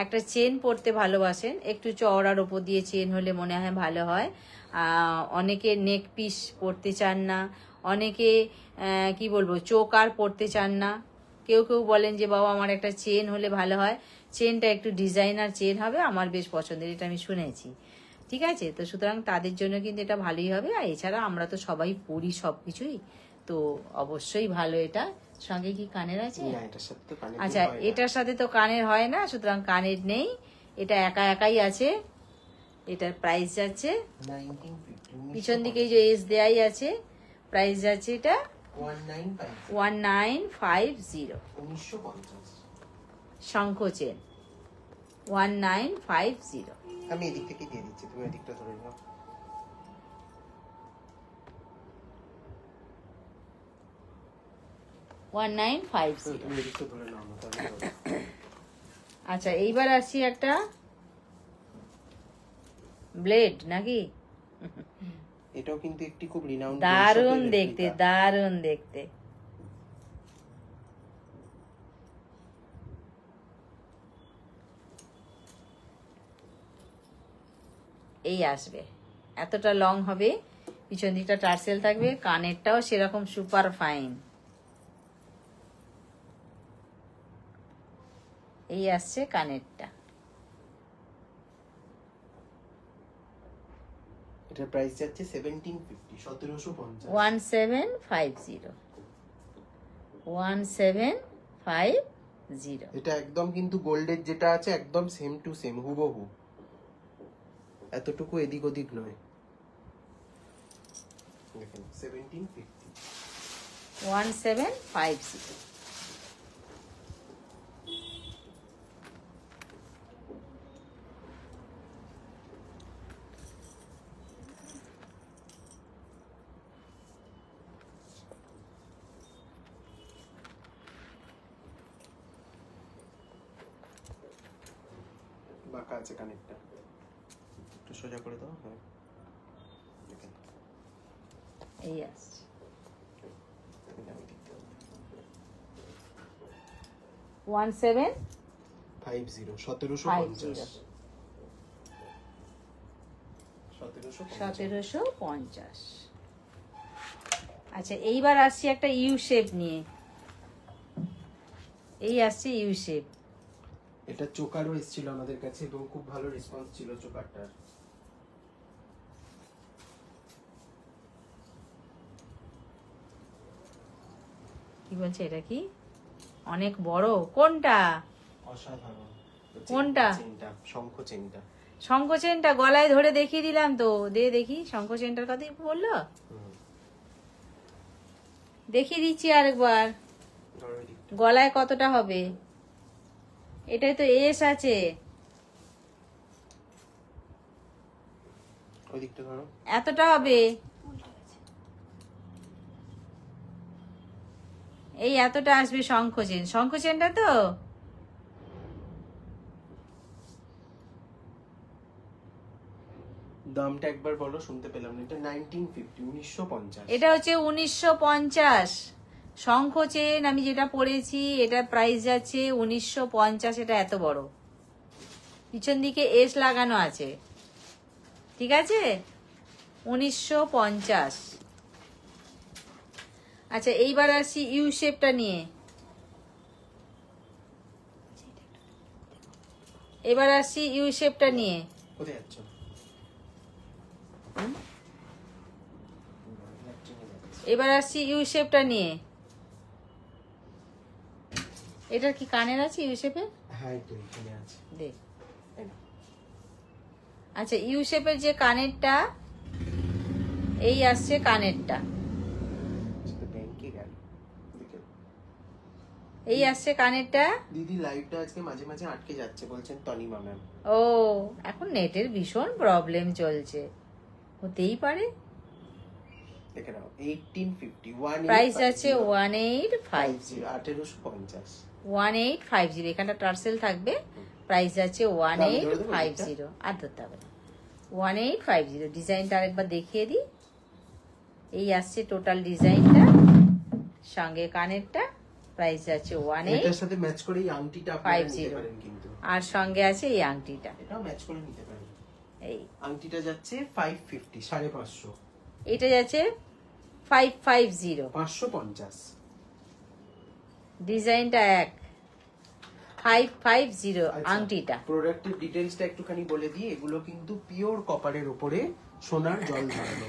একটা চেন পরতে ভালোবাসেন, একটু চওড়ার ওপর দিয়ে চেন হলে মনে হয় ভালো হয়। অনেকে নেক পিস পরতে চান না, অনেকে কি বলবো চোকার পরতে চান না। কেউ কেউ বলেন যে বাবা আমার একটা চেন হলে ভালো হয়, চেনটা একটু ডিজাইনার চেন হবে, আমার বেশ পছন্দের, এটা আমি শুনেছি, ঠিক আছে। তো সুতরাং তাদের জন্য কিন্তু এটা ভালোই হবে। আর এছাড়া আমরা তো সবাই পরি সবকিছুই, তো অবশ্যই ভালো। এটা সঙ্গে কি কানের আছে? না এটার সাথে তো কানে আচ্ছা এটার সাথে তো কানের হয় না, সুতরাং কানের নেই, এটা একা একাই আছে। এটার প্রাইস যাচ্ছে 1950, পিছন দিকে যে এস দেয়াই আছে, প্রাইস যাচ্ছে এটা 1950, 1950। 1950। শঙ্খ চেন 1950। আমি এদিক থেকে দিয়ে দিচ্ছি, তুমি এদিকটা ধরে নাও। 1950। তুমি এদিকটা ধরে নাও না তাহলে। আচ্ছা এইবার আসছি একটা ব্লেড নাকি, এটাও কিন্তু একটি খুব রিনাউন্ড, দারুণ দেখতে, দারুণ দেখতে। এই আসবে, এতটা লং হবে, পিছন দিকটা টার্সেল থাকবে, কানেরটাও সেরকম সুপার ফাইন। এই আসছে কানেরটা। এটার প্রাইস যাচ্ছে 1750, 1750। 1750। 1750 জিরো। এটা একদম কিন্তু গোল্ডের যেটা আছে একদম সেম টু সেম, হুবহু, এতটুকু এদিক ওদিক নয়। দেখেন 1750। 1750। বাঁকা আছে কানেরটা, একটু সোজা করে দাও। হ্যাঁ দেখেন, এই আসছে এটা আমি দেখতে পাবো। 1750। 1750। 1750। আচ্ছা এইবার আসছি একটা ইউ শেপ নিয়ে। এই আসছে ইউ শেপ। এটা চোকারও এসেছিল আমাদের কাছে এবং খুব ভালো রেসপন্স ছিল চোকারটার। কি বলছে এটা? কি অনেক বড়? কোনটা? অসাধারণ। কোনটা? চেনটা, শঙ্খ চেনটা। শঙ্খ চেনটা গলায় ধরে দেখিয়ে দিলাম তো, দে দেখি শঙ্খ চেনটার কথাই বললো। দেখিয়ে দিচ্ছি আরেকবার, ধরো এই দিকটা। গলায় কতটা হবে। এটাই তো এস আছে, ওই দিকটা ধরো। এতটা হবে। এই এতটা আসবে শঙ্খ চেন। শঙ্খ চেনটা তো দামটা একবার বলো, শুনতে পেলাম না। এটা 1950, 1950। এটা হচ্ছে 1950। শঙ্খ চেন আমি যেটা পরেছি এটা প্রাইস যাচ্ছে 1950। এটা এত বড়, পিছন দিকে এস লাগানো আছে, ঠিক আছে? 1950। আচ্ছা এইবার আসছি ইউ শেপটা নিয়ে। এবার আসছি ইউ শেপটা নিয়ে। কোথায় যাচ্ছ? এবার আসছি ইউ শেপটা নিয়ে। এটার কি কানের আছে ইউ শেপে? হ্যাঁ এই তো এখানে আছে। দেখ। এই নাও। আচ্ছা ইউ শেপের যে কানেরটা, এই আসছে কানেরটা, সেটা ব্যাংকে গেল। দেখো এই আসছে কানেরটা। দিদি লাইভটা আজকে মাঝে মাঝে আটকে যাচ্ছে বলছেন তনিমা ম্যাম। ও এখন নেটের ভীষণ প্রবলেম চলছে, হতেই পারে। দেখে নাও 1850। প্রাইস আছে 1850। 1850। 1850। এখানটা টার্সেল থাকবে। প্রাইস আছে 1850। আর ধরতে হবে না, 1850। ডিজাইনটা আরেকবার দেখিয়ে দিই। এই আসছে টোটাল ডিজাইনটা, সঙ্গে কানেরটা। প্রাইস আছে এটার সাথে ম্যাচ করে এই আংটিটা আপনারা নিতে পারেন কিন্তু। আর সঙ্গে আছে এই আংটিটা। এটাও ম্যাচ করে নিতে পারেন। এই আংটিটা যাচ্ছে 550, 550। এটা যাচ্ছে 550। 550। ডিজাইনটা এক, 550 আংটিটা। প্রোডাক্টের ডিটেইলসটা একটুখানি বলে দিই। এগুলো কিন্তু পিওর কপারের উপরে সোনার জল ঢালানো,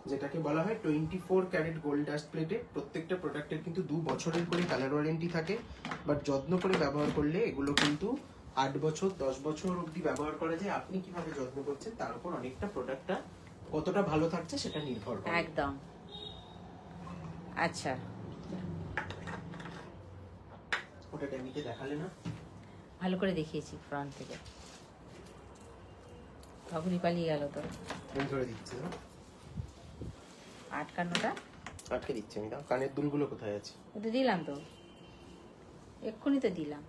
যেটাকে বলা হয় 24 ক্যারেট গোল্ড ডাস্ট প্লেটে। প্রত্যেকটা প্রোডাক্টের কিন্তু 2 বছরের করে কালার ওয়ারেন্টি থাকে, বাট যত্ন করে ব্যবহার করলে এগুলো কিন্তু 8 বছর 10 বছর অবধি ব্যবহার করা যায়। আপনি কিভাবে যত্ন করছেন তার উপর অনেকটা প্রোডাক্টটা কতটা ভালো থাকছে সেটা নির্ভর করে। একদম। আচ্ছা ওটা ডেমিতে দেখালে না? ভালো করে দেখিয়েছি ফ্রন্ট থেকে, তখনই পালিয়ে গেল তো। আমি ধরে দিচ্ছি না, আটকানোটা আটকে দিচ্ছি আমি। দাও, কানের দুলগুলো কোথায় আছে? ওটা দিলাম তো, এক্ষুনি তো দিলাম।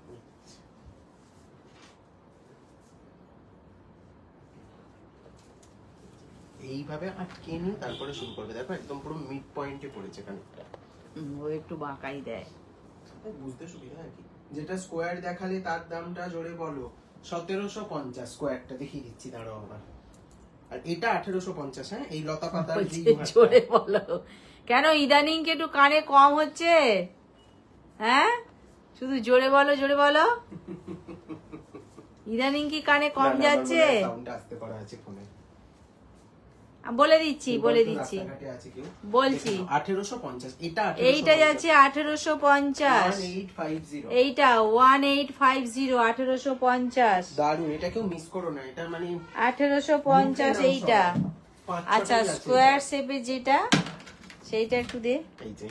এইভাবে আটকে নিয়ে তারপরে শুরু করবে। দেখো একদম পুরো মিড পয়েন্টে পড়েছে কানেরটা। ও একটু বাঁকাই দেয়। বুঝতে সুবিধা আর কি। যেটা স্কোয়ার দেখালে তার দামটা জোরে বলো। 1750 স্কোয়ারটা দেখিয়ে দিচ্ছি, দাঁড়াও আবার। আর এটা 1850। হ্যাঁ এই লতা পাতার যে জোরে বলো কেন? ইদানিং কি একটু কানে কম হচ্ছে? হ্যাঁ শুধু জোরে বলো জোরে বলো। ইদানিং কি কানে কম যাচ্ছে? সাউন্ড আসতে করা আছে ফোনে। বলে দিচ্ছি রাস্তাঘাটে আছে কেউ, বলছি। 1850, এটা এইটা যাচ্ছে 1850, 1850। এইটা 1850, 1850, দারুন, এটা কেউ মিস করো না, এটা মানে 1850 এইটা। 5-6 আচ্ছা, স্কোয়ার শেপে যেটা, সেইটা একটু দে। এই যে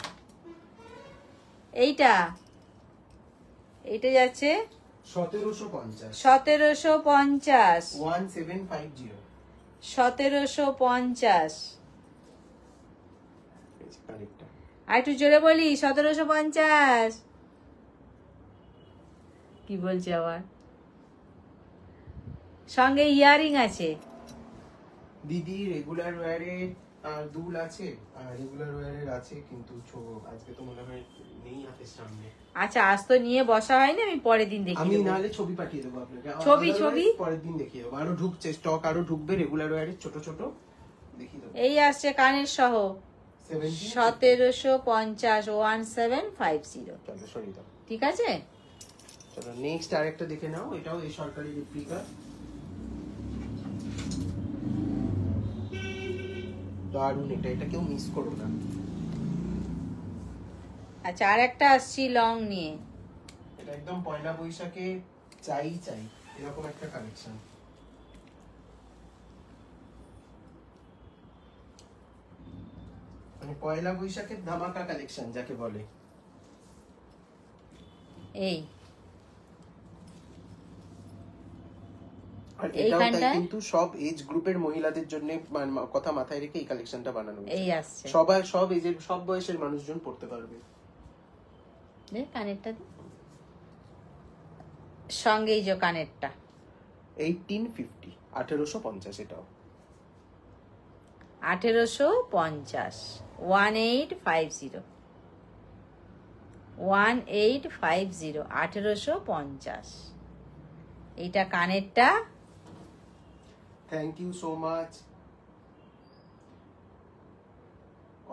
এইটা এইটা যাচ্ছে 1750, 1750, 1750। 1750। এই যে কারেক্টটা। আর একটু জোরে বলি, 1750। কি বলছে আবার? সঙ্গে ইয়ারিং আছে। দিদি রেগুলার ওয়্যারে দুল আছে, রেগুলার ওয়্যারের আছে, কিন্তু আজকে তো মনে হয় নেই হাতের সামনে। আচ্ছা, আজ তো নিয়ে বসা হয়নি, আমি পরের দিন দেখি। আমি নাহলে ছবি পাঠিয়ে দেবো আপনাকে, ছবি পরের দিন দেখিয়ে দেবো। আরো ঢুকছে, স্টক আরো ঢুকবে রেগুলার ওয়্যারের ছোট ছোট, দেখিয়ে দেবো। এই আসছে কানের সহ 1750, 1750। চলো সরিয়ে দাও। ঠিক আছে, চলো নেক্সট আরেকটা দেখে নাও, এটাও এই সরকারি রেপ্লিকা। দারুন, এটা কেউ মিস করো না। আচ্ছা, আর একটা আসছি লং নিয়ে। এটা একদম পয়লা বৈশাখে চাই এরকম একটা কালেকশন। মানে পয়লা বৈশাখের ধামাকা কালেকশন যাকে বলে। এই আর এটাও তাই, কিন্তু সব এজ গ্রুপের মহিলাদের জন্য কথা মাথায় রেখে এই কালেকশনটা বানানো হয়েছে। এই আসছে সব এজের, সব বয়সের মানুষজন পড়তে পারবে। দে কানেরটা দে, সঙ্গে এই যে কানেরটা 1850, 1850 এটাও। 1850, 1850, 1850, 1850। এইটা কানেরটা। থ্যাংক ইউ সো মাচ,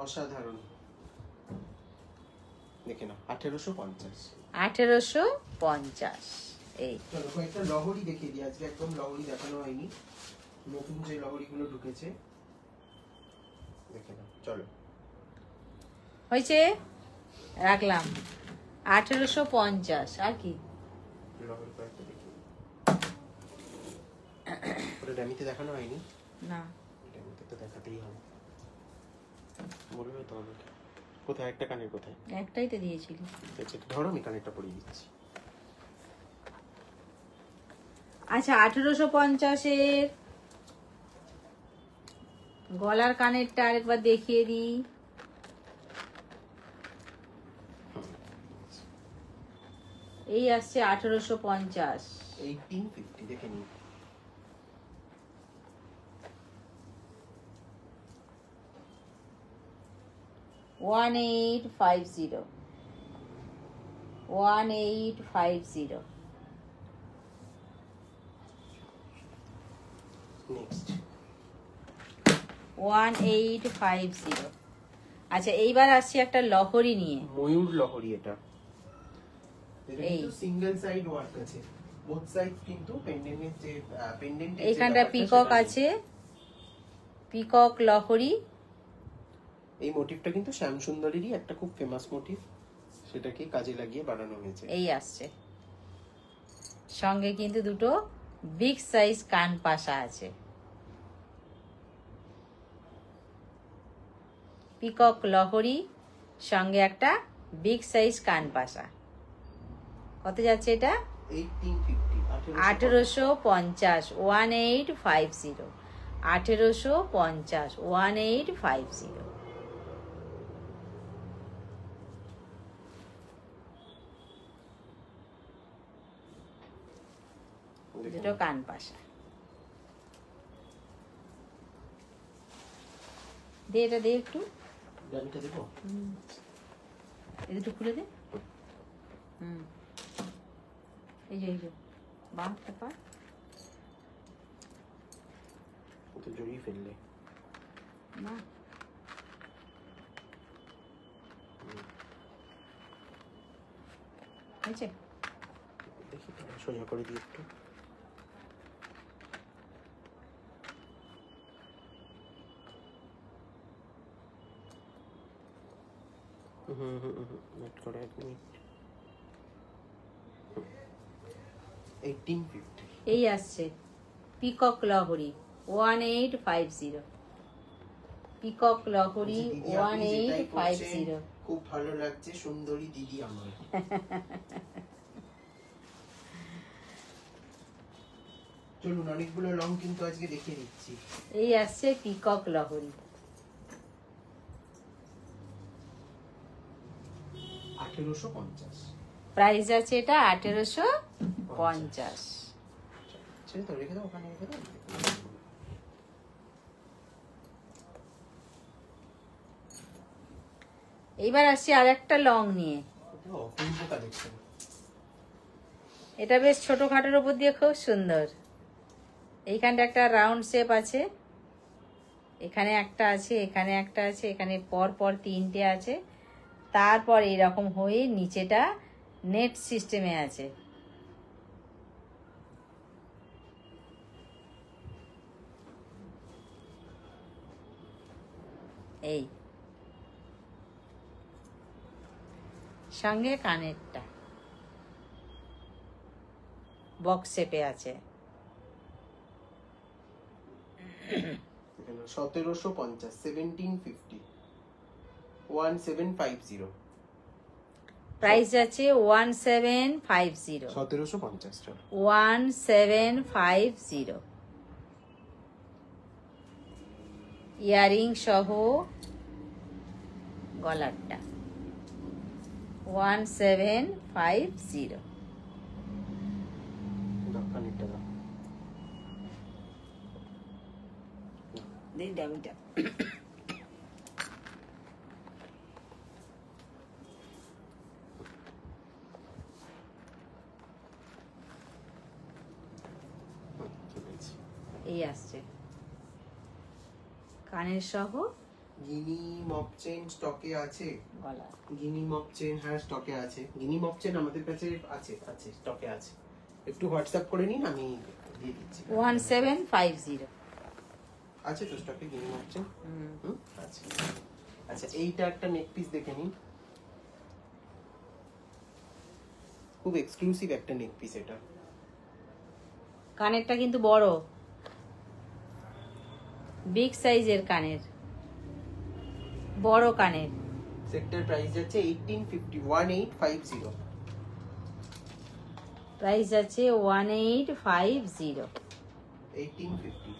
অসাধারণ। দেখে নাও 1850। 1850। এই চলো কয়েকটা লহরি দেখিয়ে দিই, আজকে একদম লহরি দেখানো হয়নি, নতুন যে লহরিগুলো ঢুকেছে দেখে নাও। চলো হয়েছে, রাখলাম 1850। আর কি লহরি কয়েকটা দেখি, ওটা ড্যামিতে দেখানো হয়নি, না, ড্যামিতে তো দেখাতেই হবে, বলবে তো আমাকে। কোথায় একটা কানের, কোথায়? একটাই তো দিয়েছিলি। আচ্ছা ধরো, আমি কানেরটা পরিয়ে দিচ্ছি। আচ্ছা, 1850-এর গলার কানেরটা আরেকবার দেখিয়ে দিই। এই আসছে 1850, 1850, দেখে নিন। One eight five zero, 1850। Next 1850। আচ্ছা, এইবার আসছি একটা লহরি নিয়ে। ময়ূর লহরি, এটা এই সিঙ্গেল সাইড ওয়ার্ক আছে, বোথ সাইড কিন্তু পেন্ডেন্টের যে পেন্ডেন্ট, এইখানটা পিকক আছে, পিকক লহরি। এই মোটিভটা কিন্তু শ্যামসুন্দরেরই একটা খুব ফেমাস মোটিভ, সেটাকে কাজে লাগিয়ে বানানো হয়েছে। এই আসছে, সঙ্গে কিন্তু দুটো বিগ সাইজ কান পাশা আছে। পিকক লহরি, সঙ্গে একটা বিগ সাইজ কান পাশা। কত যাচ্ছে এটা? 1850, 1850, 1850, 1850, 1850। দুটো কান পাশা। দে, এটা দে একটু, ডানটা দেবো। এই দুটো খুলে দে। এই যে বাঁধতে পার, তো জড়িয়ে ফেললে না হয়েছে। দেখি সোজা করে দিই একটু। নোট করে 1 মিনিট। 1850 এই আসছে পিকক লহরি 1850, পিকক লহরি বলছি, দিদি, আপনি যেটাই করছেন, 1850। খুব ভালো লাগছে, সুন্দরী দিদি আমার। চলুন অনেকগুলো লং কিন্তু আজকে দেখিয়ে দিচ্ছি। এই আসছে পিকক লহরি 1850। প্রাইস আছে এটা 1850। ছেড়ে তো রেখে দাও, ওখানে রেখে দাও। এইবার আসছি আর একটা লং নিয়ে। এটা অপূর্ব কালেকশন। এটা বেশ ছোটখাটোর উপর দিয়ে খুব সুন্দর। এইখানটা একটা রাউন্ড শেপ আছে, এখানে একটা আছে, এখানে একটা আছে, এখানে পর পর 3টে আছে, তারপর এইরকম হয়ে নিচেটা নেট সিস্টেমে আছে। এই সঙ্গে কানেরটা বক্স শেপে আছে। 1750, 1750, 1750। প্রাইস আছে 1750, 1750। চলো 1750। ইয়ারিং সহ গলারটা 1750। দাও, খানিকটা দাও। দামিটা এই আসছে কানের সহ গিনি মক চেন স্টকে আছে। গলা। গিনি মক চেন হ্যাঁ স্টকে আছে। গিনি মক চেন আমাদের কাছে আছে, আছে স্টকে আছে। একটু হোয়াটসঅ্যাপ করে নিন, আমি দিয়ে দিচ্ছি। 1750। আছে তো স্টকে গিনি মক চেন? আছে। আচ্ছা এইটা একটা নেক পিস দেখে নিন, খুব এক্সক্লুসিভ একটা নেক পিস এটা। কানেরটা কিন্তু বড়, বিগ সাইজের কানের, বড় কানের। সেটটার প্রাইস যাচ্ছে 1850, 1850। প্রাইস আছে 1850, 1850।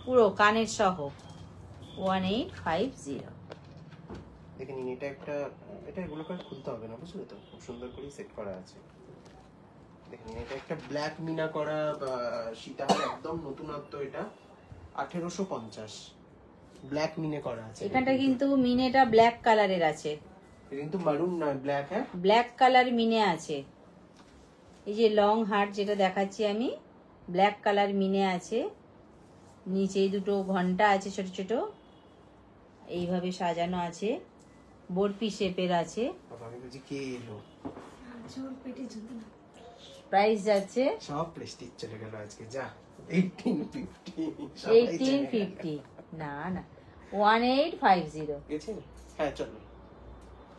পুরো কানের সহ 1850। দেখে নিন, এটা একটা, এটা এগুলো করে খুলতে হবে না, বুঝলে তো, খুব সুন্দর করে সেট করা আছে। দেখে নিন, এটা একটা ব্ল্যাক মিনা করা সীতাহার, একদম নতুনত্ব এটা। 1850 ব্ল্যাক মিনে করা আছে। এখানটা কিন্তু মিনেটা ব্ল্যাক কালারের আছে, এটা কিন্তু মারুন নয়, ব্ল্যাক। হ্যাঁ ব্ল্যাক কালার মিনে আছে। এই যে লং হার্ট যেটা দেখাচ্ছি আমি, ব্ল্যাক কালার মিনে আছে। নিচে দুটো ঘন্টা আছে ছোট ছোট, এইভাবে সাজানো আছে, বরফি শেপের আছে। বাবা, আমি বলছি কে এলো। প্রাইস যাচ্ছে সব প্রেস্টিজ চলে গেল আজকে, যা। 1850 সবাই জেনে গেল। 1850 না না 1850, গেছেন? হ্যাঁ চলো,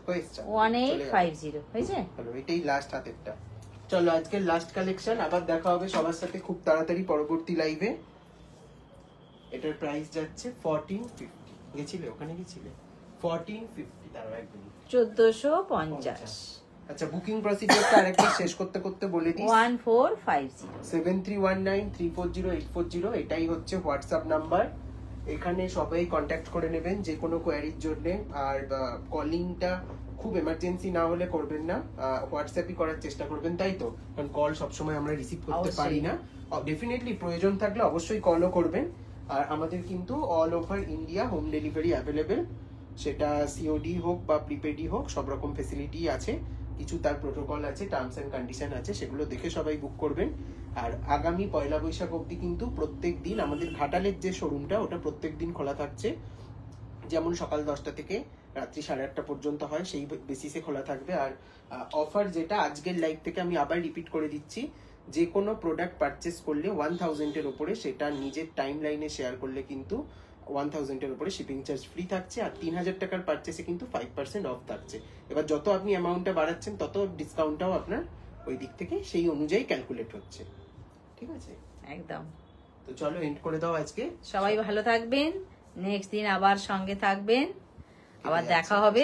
হয়েছে, 1850 হয়েছে। হলো, এটাই লাস্ট হাতেরটা। চলো আজকের লাস্ট কালেকশন, আবার দেখা হবে সবার সাথে খুব তাড়াতাড়ি পরবর্তী লাইভে। এটার প্রাইস যাচ্ছে 1450। গেছিলে ওখানে, গেছিলে 1450। তার একদম 1450, আচ্ছা বুকিং প্রসিডিউরটা আরেকবার শেষ করতে করতে বলে দিই। 1450। 7319340840 এটাই হচ্ছে হোয়াটসঅ্যাপ নাম্বার। এখানে সবাই কন্ট্যাক্ট করে নেবেন যে কোনো কোয়ারির জন্য। আর কলিংটা খুব এমার্জেন্সি না হলে করবেন না, হোয়াটসঅ্যাপই করার চেষ্টা করবেন, তাই তো? কারণ কল সবসময় আমরা রিসিভ করতে অবশ্যই। পারি না। ডেফিনেটলি প্রয়োজন থাকলে অবশ্যই কলও করবেন। আর আমাদের কিন্তু all over India home delivery available, সেটা সিওডি হোক বা প্রিপেডই হোক, সব রকম ফেসিলিটি আছে। কিছু তার প্রোটোকল আছে, টার্মস এন্ড কন্ডিশন আছে, সেগুলো দেখে সবাই বুক করবেন। আর আগামী পয়লা বৈশাখ অবধি কিন্তু প্রত্যেক দিন আমাদের ঘাটালের যে শোরুমটা, ওটা প্রত্যেক দিন খোলা থাকছে। যেমন সকাল 10টা থেকে রাত্রি 8:30 পর্যন্ত হয়, সেই বেসিসে খোলা থাকবে। আর অফার যেটা আজকের লাইভ থেকে আমি আবার রিপিট করে দিচ্ছি, যে কোনো প্রোডাক্ট পারচেস করলে 1000 এর উপরে, সেটা নিজের টাইম লাইনে শেয়ার করলে কিন্তু 1000 এর উপরে শিপিং চার্জ ফ্রি থাকছে, আর 3000 টাকার পারচেসে কিন্তু 5% অফ থাকছে। এবার যত আপনি অ্যামাউন্টটা বাড়াচ্ছেন তত ডিসকাউন্টটাও আপনার ওই দিক থেকে সেই অনুযায়ী ক্যালকুলেট হচ্ছে। ঠিক আছে, একদম। তো চলো এন্ড করে দাও আজকে। সবাই ভালো থাকবেন, নেক্সট দিন আবার সঙ্গে থাকবেন, আবার দেখা হবে।